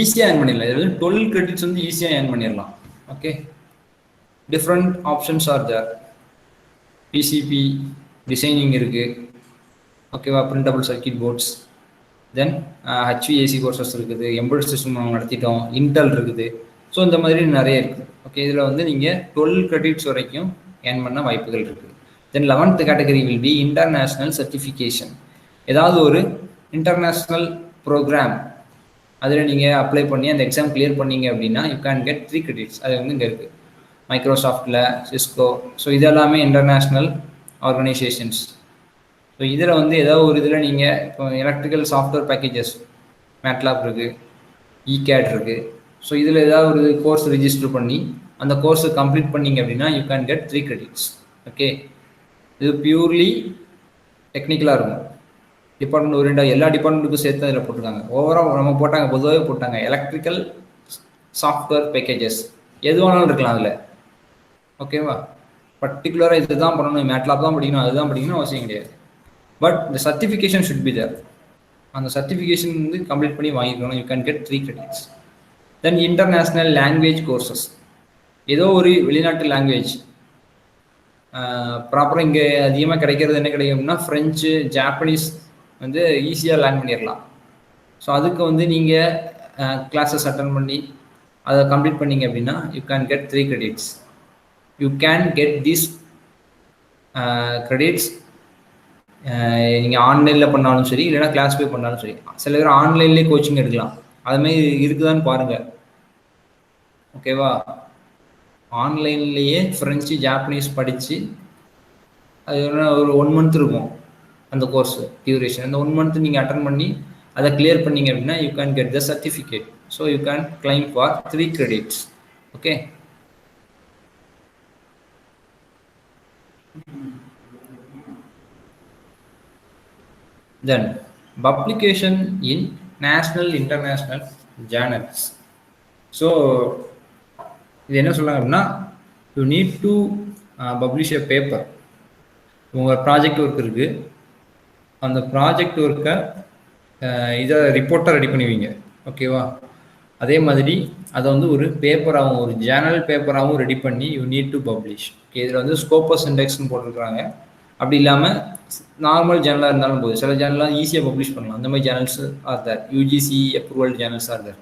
A: ஈஸியாக ஏர்ன் பண்ணிடலாம். இதில் வந்து 12 கிரெடிட்ஸ் வந்து ஈஸியாக ஏர்ன் பண்ணிடலாம். Okay, different options are there. PCB designing இருக்குது. ஓகேவா, printable circuit boards, then HVAC courses இருக்குது, எம்பெடட் சிஸ்டம் நம்ம நடத்திட்டோம், இன்டெல் இருக்குது. ஸோ இந்த மாதிரி நிறைய இருக்குது. ஓகே, இதில் வந்து நீங்கள் 12 கிரெடிட்ஸ் வரைக்கும் ஏர்ன் பண்ண வாய்ப்புகள் இருக்குது. தென் 11th category will be international certification. ஏதாவது ஒரு இன்டர்நேஷ்னல் ப்ரோக்ராம் அதில் நீங்கள் அப்ளை பண்ணி அந்த எக்ஸாம் கிளியர் பண்ணீங்க அப்படின்னா யூ கேன் கெட் 3 கிரெடிட்ஸ். அது வந்து இங்கே இருக்குது, மைக்ரோசாஃப்டில், சிஸ்கோ. ஸோ இது எல்லாமே இன்டர்நேஷ்னல் ஆர்கனைசேஷன்ஸ். ஸோ இதில் வந்து ஏதாவது ஒரு இதில் நீங்கள் இப்போ எலக்ட்ரிக்கல் சாஃப்ட்வேர் பேக்கேஜஸ், மேட்லாப் இருக்குது, இகேட் இருக்குது. ஸோ இதில் ஏதாவது ஒரு கோர்ஸ் ரிஜிஸ்டர் பண்ணி அந்த கோர்ஸை கம்ப்ளீட் பண்ணிங்க அப்படின்னா you can get 3 credits. Okay, இது பியூர்லி டெக்னிக்கலாக இருக்கும். டிபார்ட்மெண்ட் ஓரியண்டாக எல்லா டிபார்ட்மெண்ட்டுக்கும் சேர்த்து அதில் போட்டிருக்காங்க. ஓவரால் நம்ம போட்டாங்க, பொதுவாகவே போட்டாங்க எலக்ட்ரிக்கல் சாஃப்ட்வேர் பேக்கேஜஸ், எது வேணாலும் இருக்கலாம் அதில். ஓகேவா, பர்டிகுலராக இது தான் பண்ணணும், மேட்லாப் தான் படிக்கணும், அதுதான் படிக்கணும் அவசியம் கிடையாது. பட் இந்த சர்டிஃபிகேஷன் ஷுட் பி தேர். அந்த சர்டிஃபிகேஷன் வந்து கம்ப்ளீட் பண்ணி வாங்கிக்கணும். You can get 3 credits. Then international language courses, ஏதோ ஒரு வெளிநாட்டு லாங்குவேஜ். ப்ராப்பராக இங்கே அதிகமாக கிடைக்கிறது என்ன கிடைக்கும்னா ஃப்ரெஞ்சு, ஜாப்பனீஸ் வந்து ஈஸியாக லேர்ன் பண்ணிடலாம். ஸோ அதுக்கு வந்து நீங்கள் கிளாஸஸ் அட்டன் பண்ணி அதை கம்ப்ளீட் பண்ணிங்க அப்படின்னா you can get 3 credits. You can get this credits நீங்கள் ஆன்லைனில் பண்ணாலும் சரி, இல்லைனா கிளாஸ் போய் பண்ணாலும் சரி. சில பேர் ஆன்லைன்லேயே கோச்சிங் எடுக்கலாம், அதுமாதிரி இருக்குதான்னு பாருங்கள். ஓகேவா, ஆன்லைன்லேயே ஃப்ரெஞ்சு, ஜாப்பனீஸ் படித்து அது ஒரு 1 month இருக்கும் அந்த கோர்ஸ் டியூரேஷன். அந்த 1 month நீங்கள் அட்டன் பண்ணி அதை கிளியர் பண்ணிங்க அப்படின்னா you can get the certificate. So you can claim for 3 credits. Okay, then publication in national international journals. So இது என்ன சொல்கிறாங்க அப்படின்னா you need to publish a paper. உங்கள் ப்ராஜெக்ட் ஒர்க் இருக்குது, அந்த ப்ராஜெக்ட் ஒர்க்கை இதை ரிப்போர்ட்டாக ரெடி பண்ணுவீங்க. ஓகேவா, அதே மாதிரி அதை வந்து ஒரு பேப்பராகவும் ஒரு ஜேர்னல் பேப்பராகவும் ரெடி பண்ணி you need to publish. Okay, இதில் வந்து ஸ்கோப்பஸ் இண்டெக்ஸ்னு போட்டிருக்கிறாங்க. அப்படி இல்லாமல் நார்மல் ஜேர்னலாக இருந்தாலும் போது, சில ஜேர்னலாக ஈஸியாக பப்ளிஷ் பண்ணலாம். அந்த மாதிரி journals are there, UGC approval journals are there.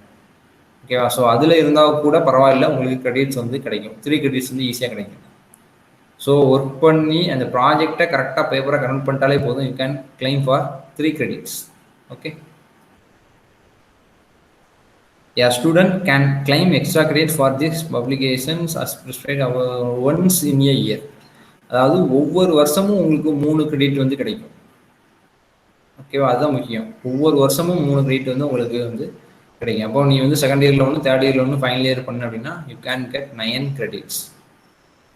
A: ஓகேவா, ஸோ அதில் இருந்தால் கூட பரவாயில்ல, உங்களுக்கு கிரெடிட்ஸ் வந்து கிடைக்கும். 3 கிரெடிட்ஸ் வந்து ஈஸியாக கிடைக்கும். ஸோ ஒர்க் பண்ணி அந்த ப்ராஜெக்டை கரெக்டாக பேப்பரை கன்வெர்ட் பண்ணிட்டாலே போதும், you can claim for 3 credits. Okay, a student can claim extra credit for these publications as prescribed once in a year. அதாவது ஒவ்வொரு வருஷமும் உங்களுக்கு 3 கிரெடிட் வந்து கிடைக்கும். ஓகேவா, அதுதான் முக்கியம். ஒவ்வொரு வருஷமும் 3 கிரெடிட் வந்து உங்களுக்கு வந்து கிடைக்கும். அப்போ நீ வந்து செகண்ட் இயரில் ஒன்று, தேர்ட் இயரில் ஒன்று, ஃபைனல் இயர் பண்ண அப்படின்னா you can get 9 credits.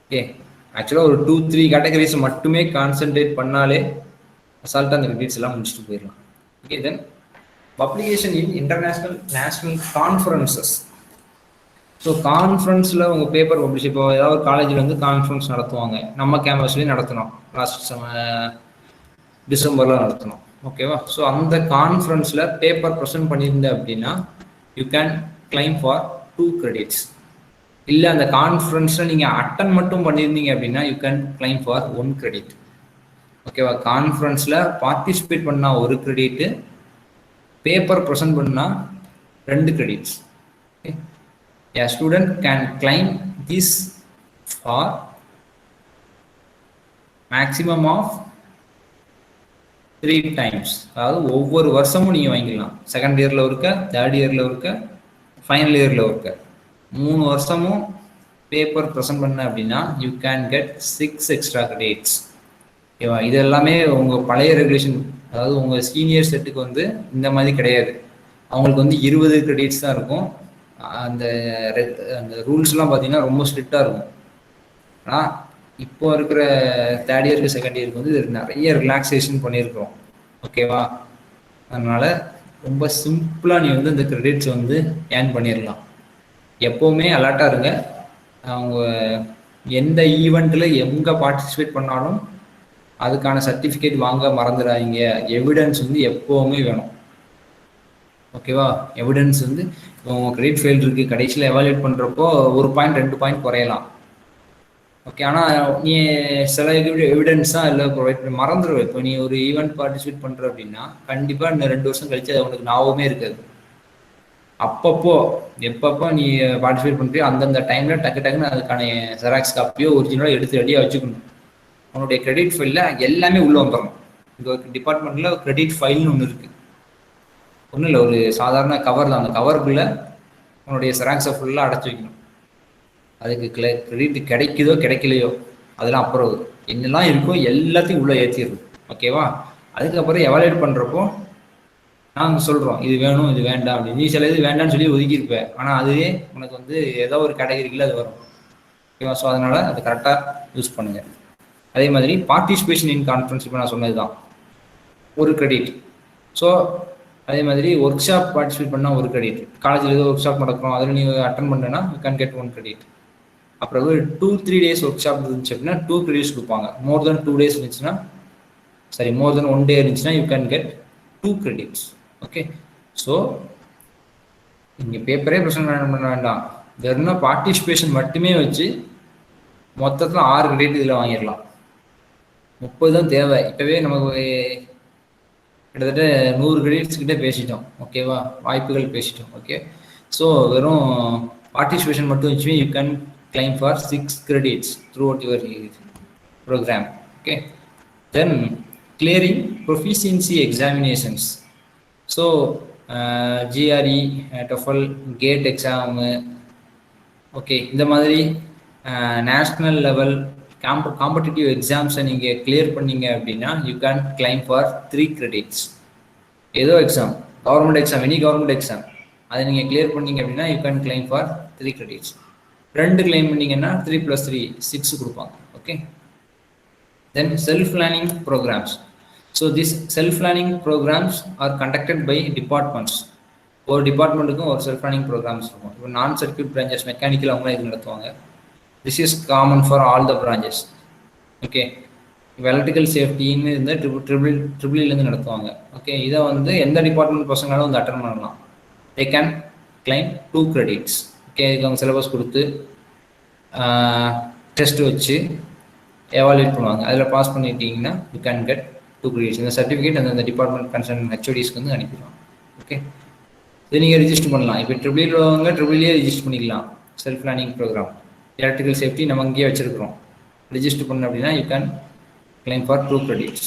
A: Okay, ஆக்சுவலாக ஒரு 2-3 கேட்டகரிஸ் மட்டுமே கான்சென்ட்ரேட் பண்ணாலே அசால்ட்டாக அந்த கிரெடிட்ஸ் எல்லாம் முடிச்சுட்டு போயிடலாம். Okay, then publication in international national conferences. So கான்ஃபரன்ஸில் உங்கள் பேப்பர் பப்ளிஷ், இப்போ ஏதாவது ஒரு காலேஜில் வந்து கான்ஃபரன்ஸ் நடத்துவாங்க, நம்ம கேம்பஸ்லேயும் நடத்தினோம், லாஸ்ட் டிசம்பரில் நடத்தினோம். ஓகேவா, ஸோ அந்த கான்ஃபரன்ஸில் பேப்பர் ப்ரெசென்ட் பண்ணியிருந்தேன் அப்படின்னா you can claim for 2 credits. இல்லை அந்த கான்ஃபரன்ஸில் நீங்கள் அட்டன் மட்டும் பண்ணியிருந்தீங்க அப்படின்னா you can claim for 1 credit. ஓகேவா, கான்ஃபரன்ஸில் பார்ட்டிசிபேட் பண்ணால் 1 கிரெடிட்டு, பேப்பர் ப்ரெசென்ட் பண்ணால் 2 credits. Okay, a student can claim this for maximum of 3 times. அதாவது ஒவ்வொரு வருஷமும் நீங்கள் வாங்கிக்கலாம். செகண்ட் இயரில் இருக்க, தேர்ட் இயரில் இருக்க, ஃபைனல் இயரில் இருக்க 3 வருஷமும் பேப்பர் ப்ரெசென்ட் பண்ண அப்படின்னா you can get 6 extra credits. ஓகேவா, இது எல்லாமே உங்கள் பழைய ரெகுலேஷன், அதாவது உங்கள் சீனியர் செட்டுக்கு வந்து இந்த மாதிரி கிடையாது. அவங்களுக்கு வந்து 20 கிரெடிட்ஸ் தான் இருக்கும். அந்த அந்த ரூல்ஸ்லாம் பார்த்தீங்கன்னா ரொம்ப ஸ்ட்ரிக்டாக இருக்கும். ஆனால் இப்போ இருக்கிற தேர்ட் இயருக்கு, செகண்ட் இயருக்கு வந்து நிறைய ரிலாக்ஸேஷன் பண்ணியிருக்கிறோம். ஓகேவா, அதனால் ரொம்ப சிம்பிளாக நீ வந்து இந்த கிரெடிட்ஸ் வந்து ஏர்ன் பண்ணிடலாம். எப்போவுமே அலர்ட்டாக இருங்க. அவங்க எந்த ஈவெண்ட்டில் எங்கே பார்ட்டிசிபேட் பண்ணாலும் அதுக்கான சர்டிஃபிகேட் வாங்க மறந்துடாதீங்க. எவிடன்ஸ் வந்து எப்போவுமே வேணும். ஓகேவா? எவிடன்ஸ் வந்து உங்கள் கிரெடிட் ஃபெயில் இருக்குது, கடைசியில் எவாலுவேட் பண்ணுறப்போ 1 பாயிண்ட் 2 பாயிண்ட் குறையலாம். ஓகே, ஆனால் நீ சில எவிடன்ஸாக இல்லை ப்ரொவைட் பண்ணி மறந்துடுவேன். இப்போ நீ ஒரு ஈவெண்ட் பார்ட்டிசிபேட் பண்ணுற அப்படின்னா கண்டிப்பாக இன்னும் 2 வருஷம் கழிச்சு அது உனக்கு ஞாபகமே இருக்காது. அப்பப்போ எப்பப்போ நீ பார்ட்டிசிபேட் பண்ணுறியோ அந்தந்த டைமில் டக்கு டக்குன்னு அதுக்கான ஜெராக்ஸ் காப்பியோ ஒரிஜினலாக எடுத்து ரெடியாக வச்சுக்கணும். உன்னுடைய கிரெடிட் ஃபைலில் எல்லாமே உள்ளே வந்துடணும். இந்த ஒரு டிபார்ட்மெண்ட்டில் கிரெடிட் ஃபைல்னு ஒன்று இருக்குது. ஒன்றும் இல்லை, ஒரு சாதாரண கவர் தான். அந்த கவருக்குள்ளே உன்னுடைய ஜெராக்ஸை ஃபுல்லாக அடைச்சி வைக்கணும். அதுக்கு கிரெடிட் கிடைக்குதோ கிடைக்கலையோ அதெல்லாம் அப்புறம் என்னெல்லாம் இருக்கோ எல்லாத்தையும் உள்ளே ஏற்றிடுது. ஓகேவா? அதுக்கப்புறம் எவாலுவேட் பண்ணுறப்போ நாங்கள் சொல்கிறோம் இது வேணும் இது வேண்டாம் அப்படின்னு. நீ சில இது வேண்டாம்னு சொல்லி ஒதுக்கியிருப்பேன், ஆனால் அதுவே உனக்கு வந்து ஏதோ ஒரு கேட்டகரிக்குள்ள அது வரும். ஓகேவா? ஸோ அதனால் அது கரெக்டாக யூஸ் பண்ணுங்கள். அதே மாதிரி பார்ட்டிசிபேஷன் இன் கான்ஃபரன்ஸ் இப்போ நான் சொன்னது தான் ஒரு கிரெடிட். ஸோ அதே மாதிரி ஒர்க் ஷாப் பார்ட்டிசிபேட் பண்ணால் ஒரு கிரெடிட். காலேஜில் ஏதோ ஒர்க் ஷாப் நடக்கும், அதில் நீ அட்டன் பண்ணேன்னா யூ கேன் கெட் 1 கிரெடிட். அப்புறம் 2-3 டேஸ் ஒர்க் ஷாப் இருந்துச்சு அப்படின்னா 2 கிரெடிட்ஸ் கொடுப்பாங்க. மோர் தென் 2 டேஸ் இருந்துச்சுன்னா மோர் தென் 1 டே இருந்துச்சுன்னா you can get 2 credits. Okay, so இங்கே பேப்பரே பிரச்சனை பண்ண வேண்டாம், வெறும் பார்ட்டிசிபேஷன் மட்டுமே வச்சு மொத்தத்தில் 6 கிரெடிட் இதில் வாங்கிடலாம். 30 தான் தேவை. இப்போவே நமக்கு கிட்டத்தட்ட 100 கிரெடிட்ஸ் கிட்டே பேசிட்டோம். ஓகேவா? வாய்ப்புகள் பேசிட்டோம். ஓகே, ஸோ வெறும் பார்ட்டிசிபேஷன் மட்டும் வச்சு you can claim for 6 credits throughout your program. Okay, then clearing proficiency examinations. So GRE, TOEFL, GATE exam, okay, இந்த மாதிரி நேஷ்னல் லெவல் காம்படிட்டிவ் எக்ஸாம்ஸை நீங்கள் கிளியர் பண்ணீங்க அப்படின்னா you can claim for 3 credits. ஏதோ exam, government exam, any government exam, அதை நீங்கள் clear பண்ணீங்க அப்படின்னா you can claim for 3 credits. 2 claim பண்ணீங்கன்னா 3 + 3 6 கொடுப்பாங்க. Okay, then self learning programs. So this self learning programs are conducted by departments. ஒரு டிபார்ட்மெண்ட்டுக்கும் ஒரு செல்ஃப் லேர்னிங் ப்ரோக்ராம்ஸ் இருக்கும். இப்போ நான் சர்க்யூட் பிரான்ச்சஸ் மெக்கானிக்கல் அவங்களாம் இது நடத்துவாங்க. This is common for all the branches. Okay, இப்போ எலக்ட்ரிக்கல் சேஃப்டின்னு இருந்தால் ட்ரிபிள்இலேருந்து நடத்துவாங்க. ஓகே, இதை வந்து எந்த டிபார்ட்மெண்ட் பசங்களாலும் வந்து அட்டன் பண்ணலாம். They can claim 2 credits. Okay, இதுக்கு அவங்க சிலபஸ் கொடுத்து டெஸ்ட் வச்சு எவாலுவேட் பண்ணுவாங்க. அதில் பாஸ் பண்ணிட்டீங்கன்னா யூ கேன் கெட் 2 credits. இந்த சர்டிஃபிகேட் அந்த டிபார்ட்மெண்ட் கன்சர்ன் ஹெச்ஓடிஸ்க்கு வந்து அனுப்பிடுவாங்க. ஓகே, இது நீங்கள் ரிஜிஸ்டர் பண்ணலாம். இப்போ ட்ரிபிள் உள்ளவங்க ட்ரிபிள்லேயே ரிஜிஸ்டர் பண்ணிக்கலாம். Self learning program, electrical safety நம்ம இங்கேயே வச்சுருக்கிறோம். ரிஜிஸ்டர் பண்ண அப்படின்னா you can claim for 2 credits.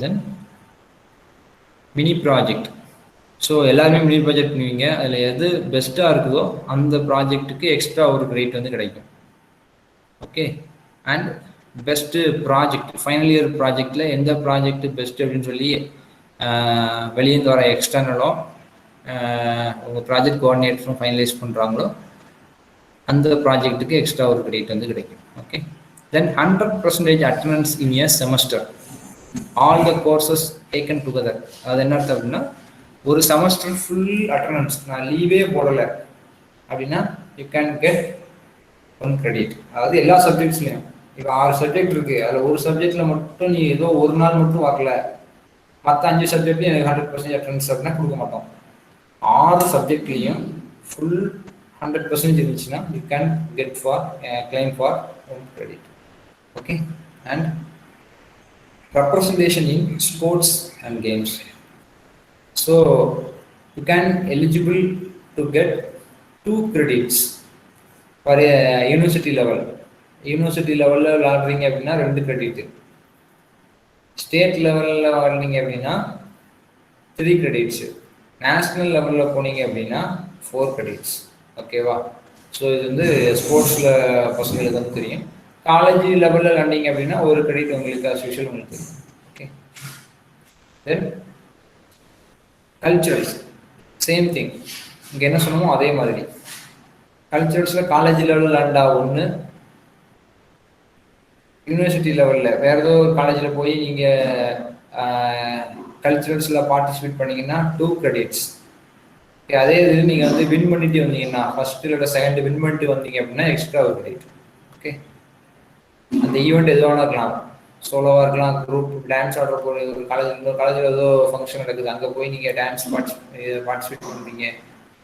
A: Then mini project. So எல்லாருமே மினி ப்ராஜெக்ட் பண்ணுவீங்க. அதில் எது பெஸ்ட்டாக இருக்குதோ அந்த ப்ராஜெக்ட்டுக்கு எக்ஸ்ட்ரா ஒரு கிரெடிட் வந்து கிடைக்கும். Okay, and best project, final year ப்ராஜெக்டில் எந்த ப்ராஜெக்ட் பெஸ்ட்டு அப்படின்னு சொல்லி வெளியேந்து வர எக்ஸ்டர்னலோ உங்கள் ப்ராஜெக்ட் கோஆர்டினேட்டரும் ஃபைனலைஸ் பண்ணுறாங்களோ அந்த ப்ராஜெக்ட்டுக்கு எக்ஸ்ட்ரா ஒரு கிரெடிட் வந்து கிடைக்கும். Okay, then 100% attendance in a semester all the courses taken together. அது என்ன அர்த்தம் அப்படின்னா ஒரு செமஸ்டர் ஃபுல் அட்டண்டன்ஸ், நான் லீவே போடலை அப்படின்னா யூ கேன் கெட் 1 credit. அதாவது எல்லா சப்ஜெக்ட்ஸ்லையும் இப்போ 6 சப்ஜெக்ட் இருக்குது, அதில் ஒரு சப்ஜெக்டில் மட்டும் நீ ஏதோ ஒரு நாள் மட்டும் வரல, மற்ற 5 சப்ஜெக்ட்லையும் எனக்கு 100% அட்டண்டன்ஸ் அப்படின்னா கொடுக்க மாட்டோம். 6 சப்ஜெக்ட்லேயும் ஃபுல் 100% இருந்துச்சுன்னா you can get for claim for 1 credit. Okay, and representation in sports and games. So you can eligible to get 2 credits for a university level. University லெவலில் விளாடுறீங்க அப்படின்னா 2 credit. ஸ்டேட் லெவலில் விளாடுறீங்க அப்படின்னா 3 credits. நேஷ்னல் லெவலில் போனீங்க அப்படின்னா 4 credits. ஓகேவா? So இது வந்து ஸ்போர்ட்ஸில் பசங்களுக்கு வந்து தெரியும். காலேஜ் லெவலில் விளாண்டிங்க அப்படின்னா 1 credit உங்களுக்கு as usual உங்களுக்கு தெரியும். ஓகே, தென் கல்ச்சுரல்ஸ் சேம் திங். இங்கே என்ன சொன்னமோ அதே மாதிரி கல்ச்சுரல்ஸில் காலேஜ் லெவலில் விளாண்டா 1, யூனிவர்சிட்டி லெவலில் வேறு ஏதோ ஒரு காலேஜில் போய் நீங்கள் கல்ச்சுரல்ஸில் பார்ட்டிசிபேட் பண்ணிங்கன்னா 2 credits. அதே இது நீங்கள் வந்து வின் பண்ணிட்டு வந்தீங்கன்னா ஃபர்ஸ்ட் இல்லை செகண்ட் வின் பண்ணிட்டு வந்தீங்க அப்படின்னா எக்ஸ்ட்ரா ஒரு கிரெடிட். ஓகே, அந்த ஈவெண்ட் எதுவாக இருக்கலாம், சோலோவாக இருக்கலாம், குரூப் டான்ஸ் ஆடுற போகிற ஒரு காலேஜ், இன்னொரு காலேஜில் ஏதோ ஃபங்க்ஷன் நடக்குது, அங்கே போய் நீங்கள் டான்ஸ் பார்ட்டிசிபேட் பண்ணுறீங்க,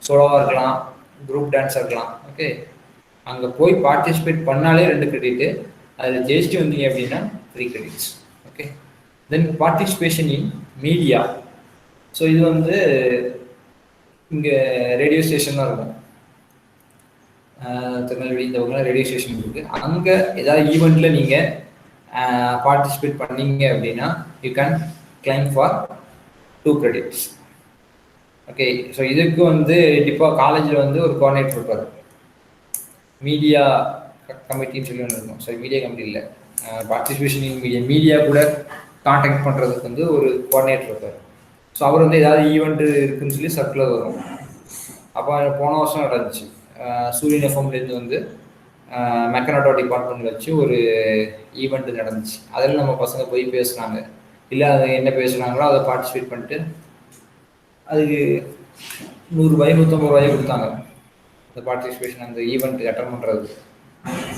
A: சோலோவாக இருக்கலாம், குரூப் டான்ஸாக இருக்கலாம். ஓகே, அங்கே போய் பார்ட்டிசிபேட் பண்ணாலே 2 கிரெடிட்டு, அதில் ஜெயிச்சுட்டு வந்தீங்க அப்படின்னா 3 credits. Okay, then participation in media. So இது வந்து இங்கே ரேடியோ ஸ்டேஷன் தான் இருக்கும், திருநெல்வேலி இந்த பக்கம் ரேடியோ ஸ்டேஷன் இருக்குது. அங்கே ஏதாவது ஈவெண்ட்டில் நீங்கள் பார்ட்டிசிபேட் பண்ணீங்க அப்படின்னா you can claim for 2 credits. Okay, so இதுக்கு வந்து காலேஜில் வந்து ஒரு கோஆர்டினேட்டர் இருப்பார், மீடியா கமிட்டின்னு சொல்லி ஒன்று இருக்கும். ஸோ மீடியா கமிட்டி இல்லை, பார்ட்டிசிபேஷன் இன் மீடியா கூட கான்டாக்ட் பண்ணுறதுக்கு வந்து ஒரு கோஆர்டினேட்டர் இருப்பார். ஸோ அவர் வந்து ஏதாவது ஈவெண்ட்டு இருக்குதுன்னு சொல்லி சர்க்குலர் வரும். அப்போ போன வருஷம் நடந்துச்சு, சூரியன் எஃப்எம்லேருந்து வந்து மெக்கனாட்டோ டிபார்ட்மெண்ட்டில் வச்சு ஒரு ஈவெண்ட்டு நடந்துச்சு. அதில் நம்ம பசங்க போய் பேசுனாங்க, இல்லை அது என்ன பேசுனாங்களோ அதை பார்ட்டிசிபேட் பண்ணிட்டு அதுக்கு ₹100 ₹150 கொடுத்தாங்க அந்த பார்ட்டிசிபேஷன், அந்த ஈவெண்ட் அட்டன் பண்ணுறது.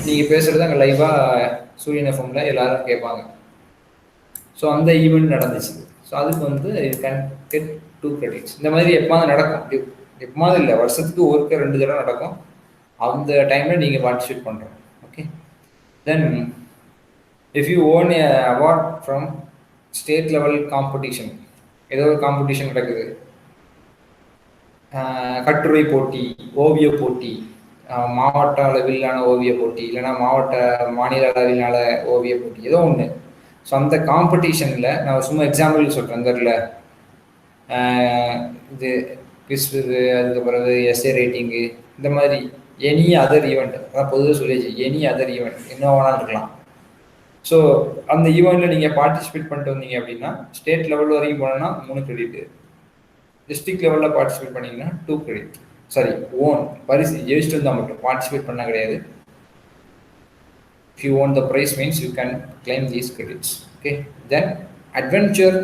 A: நீங்கள் பேசுகிறது அங்கே லைவாக சூரியன் எஃப்எம்மில் எல்லோரும் கேட்பாங்க. ஸோ அந்த ஈவெண்ட் நடந்துச்சு. ஸோ அதுக்கு வந்து யூ கேன் கெட் 2 கிரெடிட்ஸ். இந்த மாதிரி எப்போது நடக்கும், எப்போது இல்லை, வருஷத்துக்கு 1-2 தடவை நடக்கும். அந்த டைமில் நீங்கள் பார்ட்டிசிபேட் பண்ணுறோம். Okay, then if you own a award from state level competition, ஏதோ ஒரு காம்படிஷன் நடக்குது, கட்டுரை போட்டி, ஓவிய போட்டி, மாவட்ட அளவிலான ஓவிய போட்டி, இல்லைன்னா மாநில அளவிலான ஓவிய போட்டி, ஏதோ ஒன்று. ஸோ அந்த காம்படிஷனில் நான் சும்மா எக்ஸாம்பிள் சொல்கிறேன், இந்த இடத்துல இது குவிஸ், அதுக்கு பிறகு எஸ்ஏ ரைட்டிங்கு, இந்த மாதிரி எனி அதர் ஈவெண்ட், அதான் பொதுவாக சொல்லிச்சு, எனி அதர் ஈவெண்ட் என்ன வேணாலும் இருக்கலாம். ஸோ அந்த ஈவெண்ட்டில் நீங்கள் பார்ட்டிசிபேட் பண்ணிட்டு வந்தீங்க அப்படின்னா ஸ்டேட் லெவல் வரைக்கும் போனோன்னா 3 கிரெடிட்டு, டிஸ்ட்ரிக்ட் லெவலில் பார்ட்டிசிபேட் பண்ணிங்கன்னா 2 கிரெடிட். சாரி, ஓன் பரிசு ஜெயிச்சுட்டு வந்தால் மட்டும், பார்ட்டிசிபேட் பண்ண கிடையாது. If you won the prize means you can claim these credits. Okay, then adventure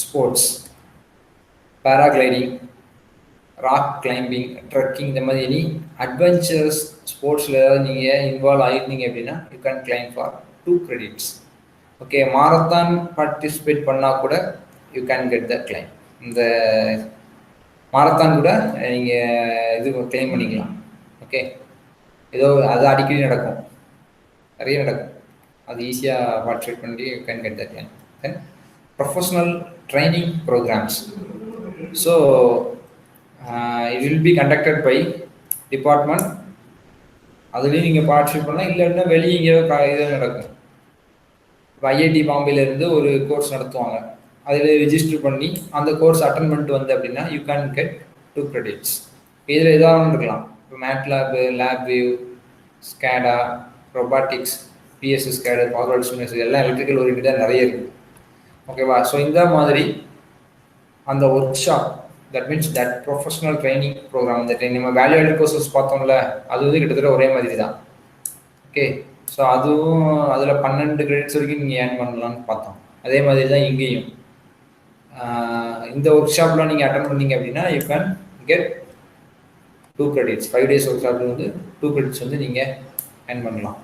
A: sports, paragliding, rock climbing, trekking, இந்த மாதிரி எனி அட்வென்ச்சர்ஸ் ஸ்போர்ட்ஸில் ஏதாவது நீங்கள் இன்வால்வ் ஆகிருந்தீங்க அப்படின்னா you can claim for 2 credits. Okay, marathon participate பண்ணால் கூட you can get the claim. இந்த marathon கூட நீங்கள் இது கிளைம் பண்ணிக்கலாம். ஓகே, ஏதோ அது அடிக்கடி நடக்கும், நிறைய நடக்கும், அது ஈஸியாக பார்ட்டிசிபேட் பண்ணி you can get that claim. Then professional training programs. So it will be conducted by department, அதுலேயும் நீங்கள் பார்ட்டிசிபேட் பண்ணலாம். இல்லைன்னா வெளியே எங்கேயோ இது நடக்கும். இப்போ ஐஐடி பாம்பேலேருந்து ஒரு கோர்ஸ் நடத்துவாங்க, அதில் ரிஜிஸ்டர் பண்ணி அந்த கோர்ஸ் அட்டன் பண்ணிட்டு வந்து அப்படின்னா யூ கேன் கெட் 2 கிரெடிட்ஸ். இதில் எதாவது இருக்கலாம், இப்போ MATLAB, LabVIEW, SCADA, robotics, PSS கேடர், ஃபார்வர்ட் ஸ்டூடெண்ட்ஸ், எல்லாம் எலக்ட்ரிக்கல் ஓரியன்டாக நிறைய இருக்குது. ஓகேவா? ஸோ இந்த மாதிரி அந்த workshop, that means that professional training program, இந்த நம்ம வேல்யூ ஆடட் கோர்சஸ் பார்த்தோம்ல, அது வந்து கிட்டத்தட்ட ஒரே மாதிரி தான். ஓகே, ஸோ அதுவும் அதில் 12 கிரெடிட்ஸ் வரைக்கும் நீங்கள் ஏர்ன் பண்ணலான்னு பார்த்தோம். அதே மாதிரி தான் இங்கேயும் இந்த ஒர்க் ஷாப்லாம் நீங்கள் அட்டன் பண்ணீங்க அப்படின்னா you can get 2 credits. 5 days ஒர்க் ஷாப்பில் வந்து 2 கிரெடிட்ஸ் வந்து நீங்கள் ஏர்ன் பண்ணலாம்.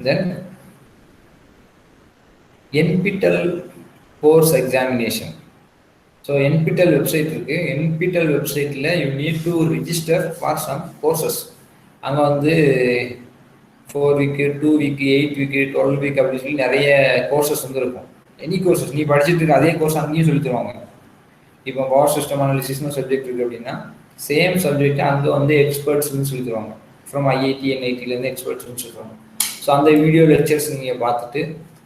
A: Then NPTEL course examination. So NPTEL website இருக்குது. NPTEL வெப்சைட்டில் you need to register for some courses. அங்கே வந்து 4 week, 2 week, 8 week, 12 week அப்படின்னு சொல்லி நிறைய கோர்சஸ் வந்து இருக்கும். எனி கோர்சஸ் நீ படிச்சுட்டு இருக்க அதே கோர்ஸ் அங்கேயும் சொல்லி தருவாங்க. இப்போ பவர் சிஸ்டம் அனாலிசிஸ்னு சப்ஜெக்ட் இருக்குது அப்படின்னா சேம் சப்ஜெக்ட் அங்கே வந்து எக்ஸ்பர்ட்ஸ்னு சொல்லி தருவாங்க. ஃப்ரம் IIT NITலேருந்து எக்ஸ்பர்ட்ஸ்னு சொல்லுவாங்க. ஸோ அந்த வீடியோ லெக்சர்ஸ் நீங்கள் பார்த்துட்டு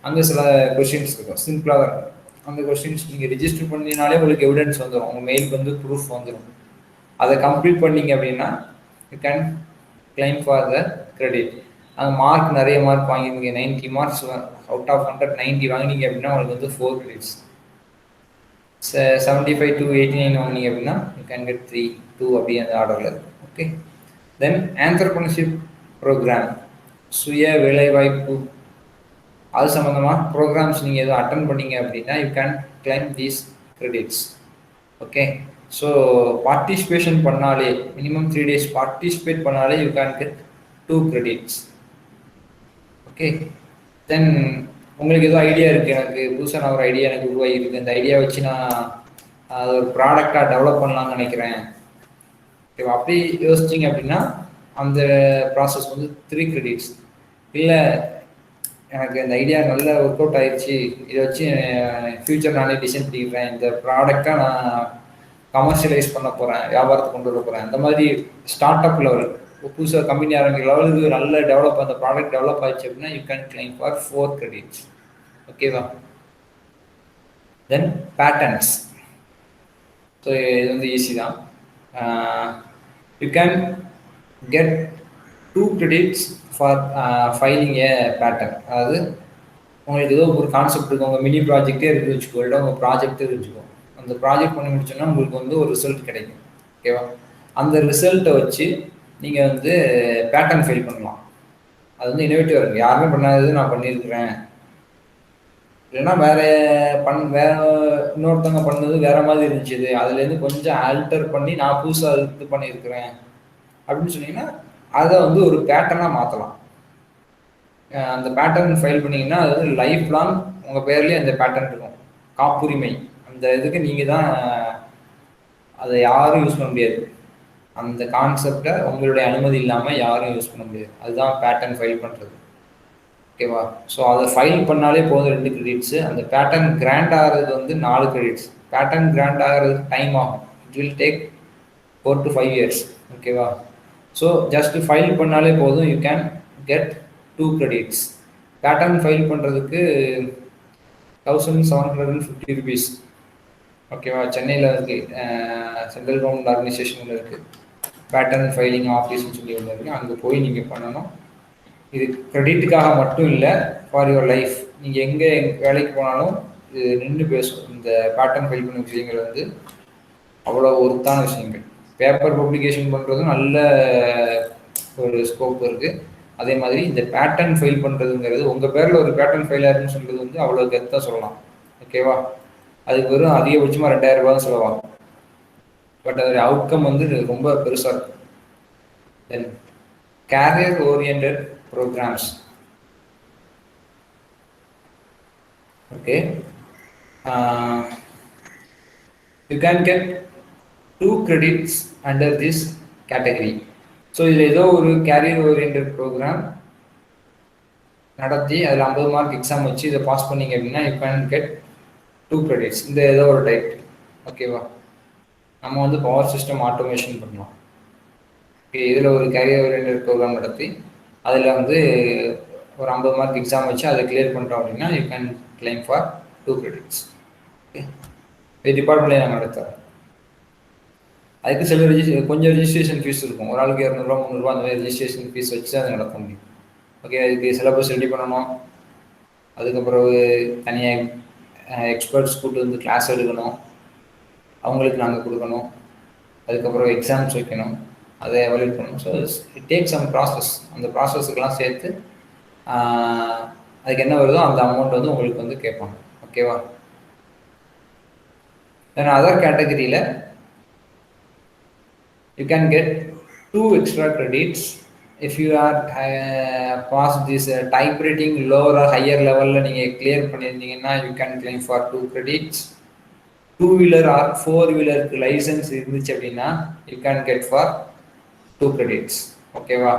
A: அங்கே சில கொஸ்டின்ஸ் இருக்கும், சிம்பிளாக தான் இருக்கும். அந்த கொஸ்டின்ஸ் நீங்கள் ரிஜிஸ்டர் பண்ணினாலே உங்களுக்கு எவிடன்ஸ் வந்துடும், உங்கள் மெயிலுக்கு வந்து ப்ரூஃப் வந்துடும். அதை கம்ப்ளீட் பண்ணிங்க அப்படின்னா you can claim for the credit. அந்த மார்க் நிறைய மார்க் வாங்கிருந்தீங்க, 90 மார்க்ஸ் அவுட் ஆஃப் 100 90 வாங்கினீங்க அப்படின்னா உங்களுக்கு வந்து 4 கிரெடிட்ஸ். 75 to 89 வாங்கினீங்க அப்படின்னா யூ கேன் கெட் 3, 2 அப்படி அந்த ஆர்டரில் இருக்கும். ஓகே, தென் ஆண்டர்பிரினர்ஷிப் ப்ரோக்ராம், சுய வேலைவாய்ப்பு அது சம்மந்தமாக ப்ரோக்ராம்ஸ் நீங்கள் எதுவும் அட்டன் பண்ணீங்க அப்படின்னா you can claim these credits. Okay, so participation பண்ணாலே மினிமம் 3 days பார்ட்டிசிபேட் பண்ணாலே you can get 2 credits. Okay, then உங்களுக்கு எதுவும் ஐடியா இருக்குது, எனக்கு புதுசாக நான் ஒரு ஐடியா எனக்கு உருவாகிருக்கு, இந்த ஐடியா வச்சு நான் அது ஒரு ப்ராடக்டாக டெவலப் பண்ணலாம்னு நினைக்கிறேன். ஓகேவா, அப்படி யோசிச்சிங்க அப்படின்னா அந்த ப்ராசஸ் வந்து 3 credits. இல்லை எனக்கு இந்த ஐடியா நல்ல ஒர்க் அவுட் ஆயிடுச்சு, இதை வச்சு ஃப்யூச்சர் நானே டிசைன் பண்ணிக்கிறேன், இந்த ப்ராடக்டாக நான் கமர்ஷியலைஸ் பண்ண போகிறேன், வியாபாரத்துக்கு கொண்டு வர போகிறேன், அந்த மாதிரி ஸ்டார்ட் அப் லெவல் புதுசாக கம்பெனி ஆரம்பிக்கிற லெவலுக்கு நல்ல டெவலப் அந்த ப்ராடக்ட் டெவலப் ஆயிடுச்சு அப்படின்னா you can claim for 4 credits. ஓகேவா, தென் பேட்டர்ன்ஸ். ஸோ இது வந்து ஈஸி தான். You can get 2 credits for filing A pattern. அதாவது உங்களுக்கு ஏதோ ஒரு கான்செப்ட் இருக்கும், உங்கள் மினி ப்ராஜெக்டே இருக்குது வச்சுக்கோ, இல்லை உங்கள் ப்ராஜெக்டே வச்சுக்கோ, அந்த ப்ராஜெக்ட் பண்ணி முடிச்சோன்னா உங்களுக்கு வந்து ஒரு ரிசல்ட் கிடைக்கும். ஓகேவா, அந்த ரிசல்ட்டை வச்சு நீங்கள் வந்து பேட்டர்ன் ஃபைல் பண்ணலாம். அது வந்து இன்னோவேட்டிவாக இருக்குது, யாருமே பண்ணாதது நான் பண்ணியிருக்கிறேன், இல்லைன்னா வேற இன்னொருத்தவங்க பண்ணது வேற மாதிரி இருந்துச்சு, அதுலேருந்து கொஞ்சம் ஆல்டர் பண்ணி நான் புதுசாக இது பண்ணியிருக்கிறேன் அப்படின்னு சொன்னீங்கன்னா அதை வந்து ஒரு பேட்டர்னாக மாற்றலாம். அந்த பேட்டர்ன் ஃபைல் பண்ணிங்கன்னா அது வந்து லைஃப் லாங் உங்கள் பேர்லேயே அந்த பேட்டர்ன் இருக்கும், காப்புரிமை அந்த இதுக்கு நீங்கள் தான், அதை யாரும் யூஸ் பண்ண முடியாது, அந்த கான்செப்டை உங்களுடைய அனுமதி இல்லாமல் யாரும் யூஸ் பண்ண முடியாது. அதுதான் பேட்டர்ன் ஃபைல் பண்ணுறது. ஓகேவா, ஸோ அதை ஃபைல் பண்ணாலே போதும் 2 credits. அந்த பேட்டர்ன் கிராண்ட் ஆகிறது வந்து 4 credits. பேட்டர்ன் கிராண்ட் ஆகிறது டைம் ஆகும், it will take 4 to 5 years. ஓகேவா, ஸோ ஜஸ்ட் ஃபைல் பண்ணாலே போதும், you can get 2 credits. Pattern file பண்ணுறதுக்கு 1750 rupees. ஓகேவா, சென்னையில் இருக்குது, சென்ட்ரல் கவர்மெண்ட் ஆர்கனைசேஷன் இருக்குது, பேட்டர்ன் ஃபைலிங் ஆஃபீஸ்ன்னு சொல்லி ஒன்று இருக்குது, அங்கே போய் நீங்கள் பண்ணணும். இது கிரெடிட்டுக்காக மட்டும் இல்லை, ஃபார் யுவர் லைஃப். நீங்கள் எங்கே வேலைக்கு போனாலும் இது நின்று பேசும். இந்த பேட்டர்ன் ஃபைல் பண்ண விஷயங்கள் வந்து அவ்வளோ ஒர்த்தான விஷயங்கள். பேப்பர் பப்ளிகேஷன் பண்ணுறதும் நல்ல ஒரு ஸ்கோப் இருக்குது. அதே மாதிரி இந்த பேட்டர்ன் ஃபைல் பண்ணுறதுங்கிறது உங்கள் பேரில் ஒரு பேட்டர்ன் ஃபைல் ஆயிருக்குன்னு சொல்கிறது வந்து அவ்வளோ கெத்தாக சொல்லலாம். ஓகேவா, அதுக்கு வெறும் அதிகபட்சமாக 2000 ரூபா தான் செலவாகும், பட் அதோடைய அவுட்கம் வந்து ரொம்ப பெருசாக இருக்கும். Then career oriented programs. Okay, you can get 2 credits under this category. So இதில் ஏதோ ஒரு கேரியர் ஓரியன்டட் ப்ரோக்ராம் நடத்தி அதில் 50 மார்க் எக்ஸாம் வச்சு இதை பாஸ் பண்ணிங்க அப்படின்னா யூ கேன் கெட் 2 credits. இந்த ஏதோ ஒரு டைப். ஓகேவா, நம்ம வந்து பவர் சிஸ்டம் ஆட்டோமேஷன் பண்ணலாம். ஓகே, இதில் ஒரு கேரியர் ஓரியன்டட் ப்ரோக்ராம் நடத்தி அதில் வந்து ஒரு 50 மார்க் எக்ஸாம் வச்சு அதை கிளியர் பண்ணுறோம் அப்படின்னா you can claim for 2 credits. Okay, இது டிபார்ட்மெண்ட்லேயே நாங்கள் நடத்துகிறோம். அதுக்கு சில கொஞ்சம் ரெஜிஸ்ட்ரேஷன் ஃபீஸ் இருக்கும், ஒரு ஆளுக்கு 200 300 அந்த மாதிரி ரெஜிஸ்ட்ரேஷன் ஃபீஸ் வச்சு அதை நடத்த முடியும். ஓகே, அதுக்கு சிலபஸ் ரெடி பண்ணணும், அதுக்கப்புறம் தனியாக எக்ஸ்பர்ட்ஸ் கூட்டு வந்து கிளாஸ் எடுக்கணும், அவங்களுக்கு நாங்கள் கொடுக்கணும், அதுக்கப்புறம் எக்ஸாம்ஸ் வைக்கணும், அதை எவாலுவேட் பண்ணணும். So it take some process. அந்த ப்ராசஸுக்கெல்லாம் சேர்த்து அதுக்கு என்ன வருதோ அந்த அமௌண்ட் வந்து உங்களுக்கு வந்து கேட்பாங்க. ஓகேவா, தென் அதர் கேட்டகரியில் you can get 2 extra credits if you are past this typewriting lower or higher level la neenga clear பண்ணிருந்தீங்கன்னா you can claim for 2 credits. 2-wheeler or 4-wheeler license இருந்துச்சு அப்படின்னா you can get for 2 credits. ஓகேவா,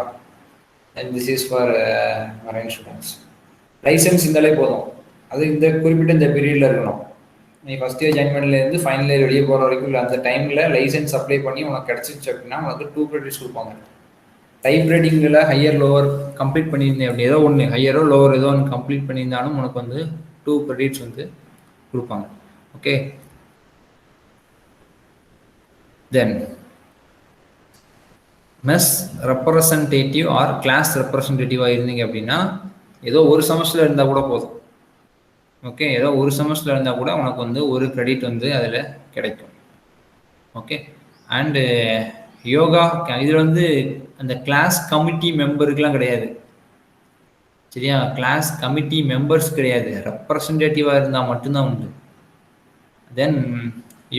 A: and this is for marine students. Licence இருந்தாலே போதும், அது இந்த குறிப்பிட்ட இந்த பீரியடில் இருக்கணும். நீ ஃபஸ்ட் இயர் ஜாயின் பண்ணலேருந்து ஃபைனல் இயர் வெளியே போகிற வரைக்கும் இல்லை, அந்த டைமில் லைசன்ஸ் அப்ளை பண்ணி உனக்கு கிடச்சிச்சு அப்படின்னா உனக்கு 2 credits கொடுப்பாங்க. டைப் ரைட்டிங்கில் ஹையர் லோவர் கம்ப்ளீட் பண்ணியிருந்தேன் அப்படி ஏதோ ஒன்று ஹையரோ லோவர் ஏதோ ஒன்று கம்ப்ளீட் பண்ணியிருந்தாலும் உனக்கு வந்து 2 credits வந்து கொடுப்பாங்க. ஓகே, தென் மெஸ் ரெப்ரசன்டேட்டிவ் ஆர் கிளாஸ் ரெப்ரசன்டேட்டிவாக இருந்தீங்க அப்படின்னா ஏதோ ஒரு செமஸ்டரில் இருந்தால் கூட போதும். ஓகே, ஏதோ ஒரு செமஸ்டரில் இருந்தால் கூட உனக்கு வந்து 1 credit வந்து அதில் கிடைக்கும். ஓகே, அண்டு யோகா இதில் வந்து அந்த கிளாஸ் கமிட்டி மெம்பருக்கெலாம் கிடையாது. சரியா? கிளாஸ் கமிட்டி மெம்பர்ஸ் கிடையாது, ரெப்ரசன்டேட்டிவாக இருந்தால் மட்டும்தான் உண்டு. தென்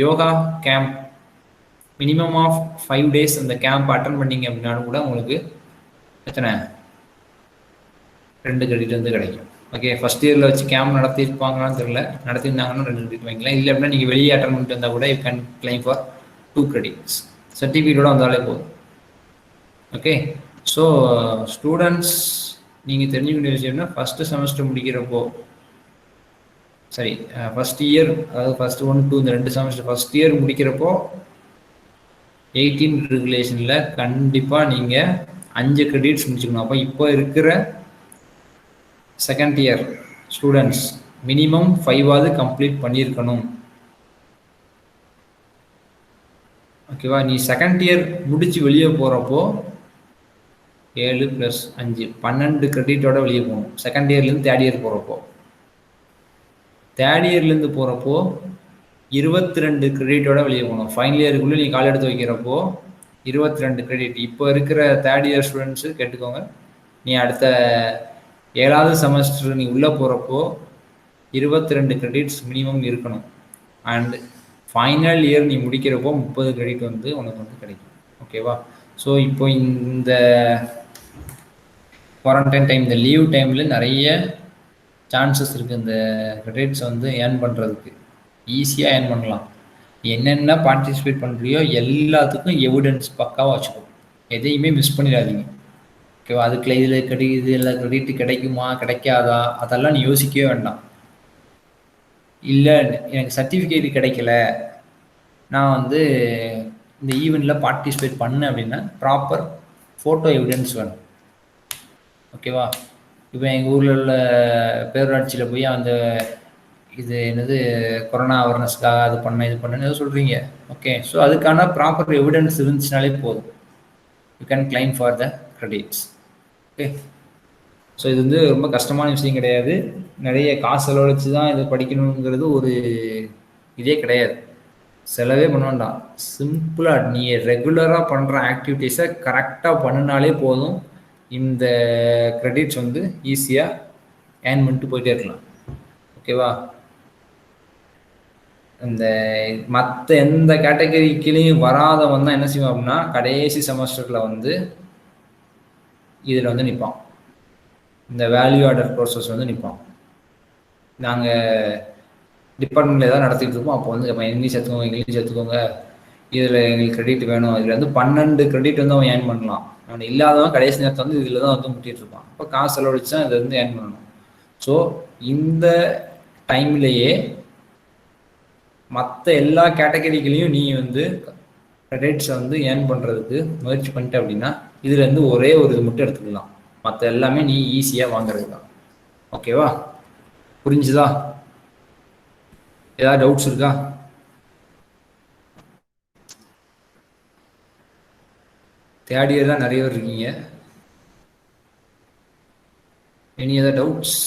A: யோகா கேம்ப் மினிமம் ஆஃப் 5 days அந்த கேம்ப் அட்டன் பண்ணீங்க அப்படின்னாலும் கூட உங்களுக்கு எத்தனை 2 கிரெடிட் வந்து கிடைக்கும். ஓகே, ஃபர்ஸ்ட் இயரில் வச்சு கேம்ப் நடத்தியிருப்பாங்களான்னு தெரியல, நடத்திருந்தாங்கன்னா 2 கிரெடிட் வாங்கிக்கலாம். இல்லை அப்படின்னா நீங்கள் வெளியே அட்டன் பண்ணிட்டு வந்தால் கூட you can claim for 2 credits. சர்டிஃபிகேட்டோட வந்தாலே போதும். ஓகே, ஸோ ஸ்டூடெண்ட்ஸ் நீங்கள் தெரிஞ்சுக்க வேண்டிய விஷயம்னா ஃபஸ்ட்டு செமஸ்டர் முடிக்கிறப்போ, சரி ஃபஸ்ட் இயர், அதாவது ஃபஸ்ட் 1 2 இந்த 2 செமஸ்டர் ஃபஸ்ட் இயர் முடிக்கிறப்போ 18 ரெகுலேஷனில் கண்டிப்பாக நீங்கள் 5 credits முடிச்சுக்கணும். அப்போ இப்போ இருக்கிற செகண்ட் இயர் ஸ்டூடெண்ட்ஸ் மினிமம் 5ஆவது கம்ப்ளீட் பண்ணியிருக்கணும். ஓகேவா? நீ செகண்ட் இயர் முடிச்சு வெளியே போகிறப்போ 7 + 5 12 கிரெடிட்டோட வெளியே போகணும். செகண்ட் இயர்லேருந்து தேர்ட் இயர் போகிறப்போ, தேர்ட் இயர்லேருந்து போகிறப்போ 22 கிரெடிட்டோட வெளியே போகணும். ஃபைனல் இயருக்குள்ளே நீ கால் எடுத்து வைக்கிறப்போ 22 கிரெடிட். இப்போ இருக்கிற தேர்ட் இயர் ஸ்டூடெண்ட்ஸு கேட்டுக்கோங்க, நீ அடுத்த 7வது செமஸ்டர் நீ உள்ளே போகிறப்போ 22 கிரெடிட்ஸ் மினிமம் இருக்கணும். அண்ட் ஃபைனல் இயர் நீ முடிக்கிறப்போ 30 கிரெடிட் வந்து உனக்கு வந்து கிடைக்கும். ஓகேவா? ஸோ இப்போ இந்த குவாரண்டைன் டைம், இந்த லீவ் டைமில் நிறைய சான்சஸ் இருக்குது இந்த கிரெடிட்ஸ் வந்து ஏர்ன் பண்ணுறதுக்கு. ஈஸியாக ஏர்ன் பண்ணலாம். என்னென்ன பார்ட்டிசிபேட் பண்ணுறியோ எல்லாத்துக்கும் எவிடன்ஸ் பக்காவாக வச்சுக்கோ, எதையுமே மிஸ் பண்ணிடாதீங்க. ஓகேவா? அதுக்குள்ள இதில் இதில் கிரெடிட் கிடைக்குமா கிடைக்காதா அதெல்லாம் நீ யோசிக்கவே வேண்டாம். இல்லை எனக்கு சர்டிஃபிகேட் கிடைக்கல, நான் வந்து இந்த ஈவெண்ட்டில் பார்ட்டிசிபேட் பண்ணேன் அப்படின்னா ப்ராப்பர் ஃபோட்டோ எவிடன்ஸ் வேணும். ஓகேவா? இப்போ எங்கள் ஊரில் உள்ள பேரூராட்சியில் போய் அந்த இது என்னது கொரோனா அவேர்னஸ்க்காக அது பண்ண இது பண்ணு எதுவும் சொல்கிறீங்க. ஓகே, ஸோ அதுக்கான ப்ராப்பர் எவிடன்ஸ் இருந்துச்சுனாலே போதும், you can claim for the credits. Okay, so இது வந்து ரொம்ப கஷ்டமான விஷயம் கிடையாது. நிறைய காசு செலவழிச்சு தான் இதை படிக்கணுங்கிறது ஒரு இதே கிடையாது. செலவே பண்ண வேண்டாம். சிம்பிளாக நீ ரெகுலராக பண்ணுற ஆக்டிவிட்டீஸை கரெக்டாக பண்ணினாலே போதும், இந்த கிரெடிட்ஸ் வந்து ஈஸியாக ஏர்ன் பண்ணிட்டு போயிட்டே இருக்கலாம். ஓகேவா? இந்த மற்ற எந்த கேட்டகரிக்கிலையும் வராதவன் தான் என்ன செய்வோம் அப்படின்னா கடைசி செமஸ்டரில் வந்து இதில் வந்து நிற்பான், இந்த வேல்யூ ஆடர் ப்ரோசஸ் வந்து நிற்பான். நாங்கள் டிபார்ட்மெண்ட்டில் ஏதாவது நடத்திட்டு இருப்போம், அப்போ வந்து இங்கிலீஷ் எடுத்துக்கோங்க, இதில் எங்களுக்கு கிரெடிட் வேணும். இதில் வந்து 12 கிரெடிட் வந்து அவன் ஏர்ன் பண்ணலாம். அவன் இல்லாதவன் கடைசி நேரத்தை வந்து இதில் தான் வந்து முட்டிகிட்டு இருப்பான். அப்போ காசு செலவழிச்சு தான் இதை வந்து ஏர்ன் பண்ணணும். ஸோ இந்த டைம்லேயே மற்ற எல்லா கேட்டகரிகளையும் நீ வந்து கிரெடிட்ஸை வந்து ஏர்ன் பண்ணுறதுக்கு முயற்சி பண்ணிட்ட அப்படின்னா இதுலேருந்து ஒரே ஒரு இது மட்டும் எடுத்துக்கலாம், மற்ற எல்லாமே நீ ஈஸியாக வாங்குறது தான். ஓகேவா? புரிஞ்சுதா? ஏதாவது டவுட்ஸ் இருக்கா? தேர்ட் இயர் தான் நிறைய பேர் இருக்கீங்க. Any other doubts?